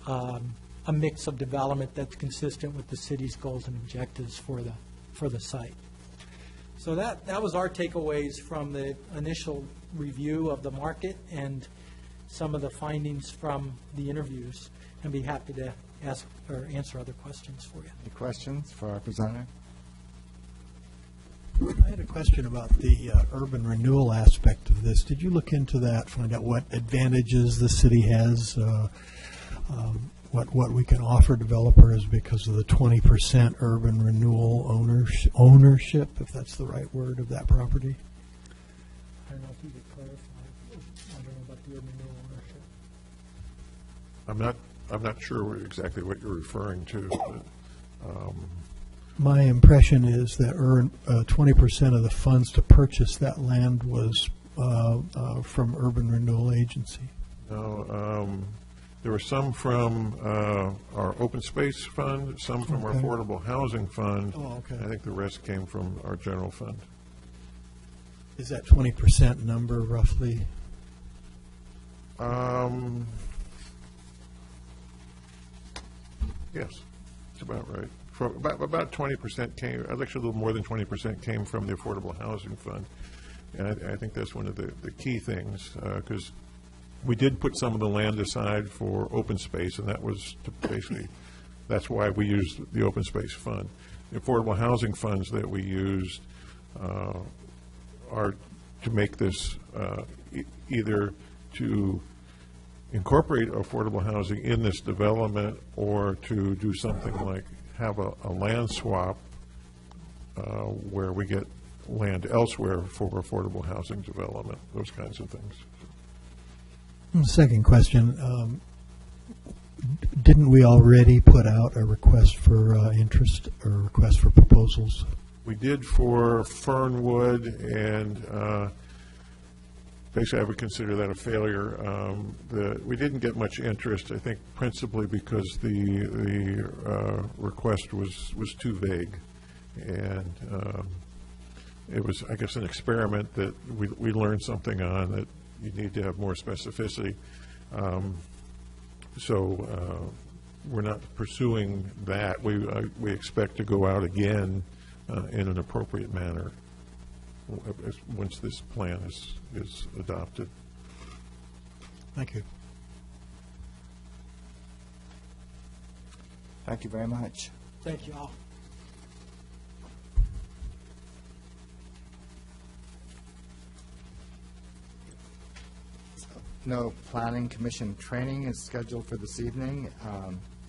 O: a mix of development that's consistent with the city's goals and objectives for the site. So that was our takeaways from the initial review of the market and some of the findings from the interviews, and be happy to ask or answer other questions for you.
A: Any questions for our presenter?
N: I had a question about the urban renewal aspect of this. Did you look into that, find out what advantages the city has, what we can offer developers because of the 20% urban renewal ownership, if that's the right word, of that property?
O: I don't know if you could clarify. I don't know about the urban renewal ownership.
H: I'm not sure exactly what you're referring to, but,
N: my impression is that 20% of the funds to purchase that land was from Urban Renewal Agency.
H: no, there were some from our open space fund, some from our
N: Okay.
H: affordable housing fund.
N: Oh, okay.
H: I think the rest came from our general fund.
N: Is that 20% number roughly?
H: Yes, it's about right. About 20% came, actually a little more than 20% came from the Affordable Housing Fund. And I think that's one of the key things, because we did put some of the land aside for open space, and that was to basically, that's why we used the open space fund. The affordable housing funds that we used are to make this either to incorporate affordable housing in this development, or to do something like have a land swap where we get land elsewhere for affordable housing development, those kinds of things.
N: Second question, didn't we already put out a request for interest or a request for proposals?
H: We did for Fernwood, and basically I would consider that a failure. We didn't get much interest, I think principally because the request was too vague. And it was, I guess, an experiment that we learned something on, that you need to have more specificity. So we're not pursuing that. We expect to go out again in an appropriate manner once this plan is adopted.
N: Thank you.
A: Thank you very much.
O: Thank you all.
A: No planning commission training is scheduled for this evening.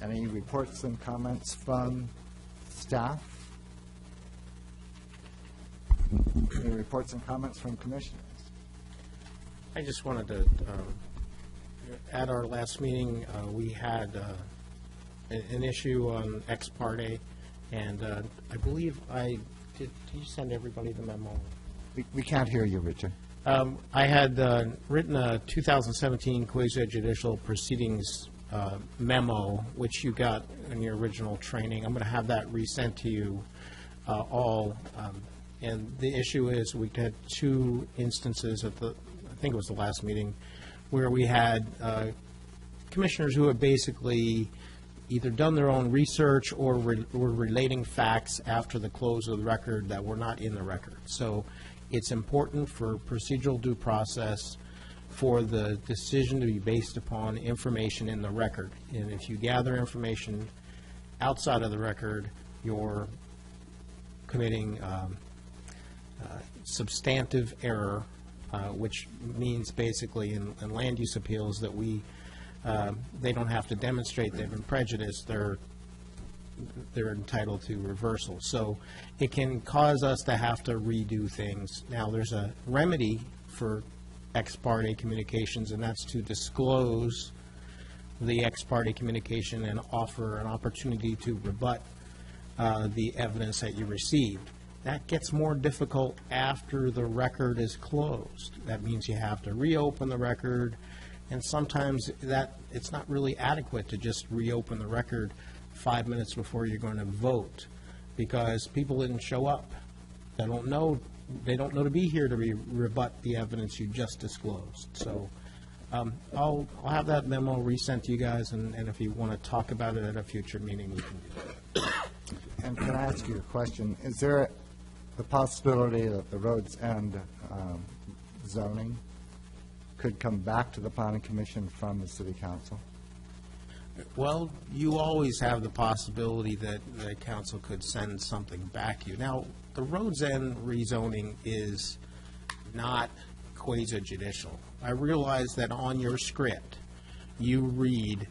A: Any reports and comments from staff? Any reports and comments from commissioners?
I: I just wanted to, at our last meeting, we had an issue on ex parte, and I believe did you send everybody the memo?
A: We can't hear you, Richard.
I: I had written a 2017 quasi-judicial proceedings memo, which you got in your original training. I'm going to have that resent to you all. And the issue is we had two instances at I think it was the last meeting, where we had commissioners who had basically either done their own research or were relating facts after the close of the record that were not in the record. So it's important for procedural due process for the decision to be based upon information in the record. And if you gather information outside of the record, you're committing substantive error, which means basically in land use appeals that they don't have to demonstrate they've been prejudiced. They're entitled to reversal. So it can cause us to have to redo things. Now, there's a remedy for ex parte communications, and that's to disclose the ex parte communication and offer an opportunity to rebut the evidence that you received. That gets more difficult after the record is closed. That means you have to reopen the record, and sometimes it's not really adequate to just reopen the record 5 minutes before you're going to vote, because people didn't show up. They don't know to be here to rebut the evidence you just disclosed. So I'll have that memo resent to you guys, and if you want to talk about it at a future meeting, we can do that.
A: And can I ask you a question? Is there the possibility that the Roads End zoning could come back to the Planning Commission from the City Council?
I: Well, you always have the possibility that the council could send something back to you. Now, the Roads End rezoning is not quasi-judicial. I realize that on your script, you read,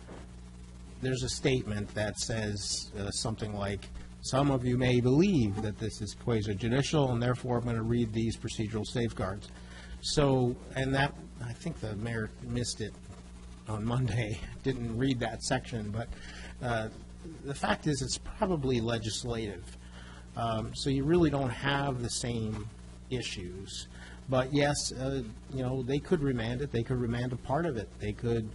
I: there's a statement that says something like, some of you may believe that this is quasi-judicial, and therefore I'm going to read these procedural safeguards. So, and that, I think the mayor missed it on Monday, didn't read that section, but the fact is it's probably legislative. So you really don't have the same issues. But yes, they could remand it. They could remand a part of it. They could,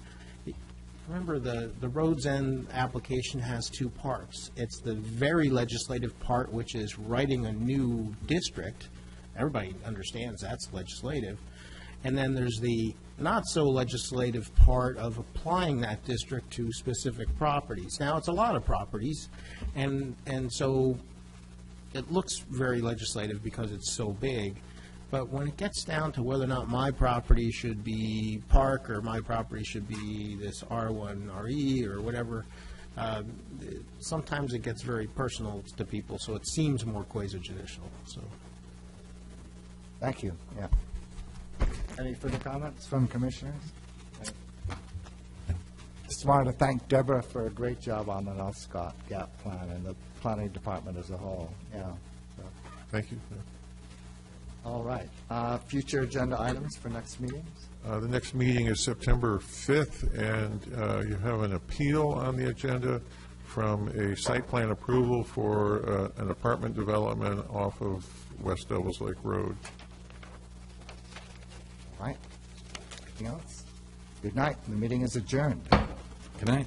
I: remember the Roads End application has two parts. It's the very legislative part, which is writing a new district. Everybody understands that's legislative. And then there's the not-so-legislative part of applying that district to specific properties. Now, it's a lot of properties, and so it looks very legislative because it's so big. But when it gets down to whether or not my property should be park or my property should be this R1RE or whatever, sometimes it gets very personal to people, so it seems more quasi-judicial. So.
A: Thank you. Yeah. Any further comments from commissioners? Just wanted to thank Deborah for a great job on the North Scott Gap plan and the planning department as a whole. Yeah. So.
H: Thank you.
A: All right. Future agenda items for next meetings?
H: The next meeting is September 5th, and you have an appeal on the agenda from a site plan approval for an apartment development off of West Devils Lake Road.
A: All right. Anything else? Good night. The meeting is adjourned.
D: Good night.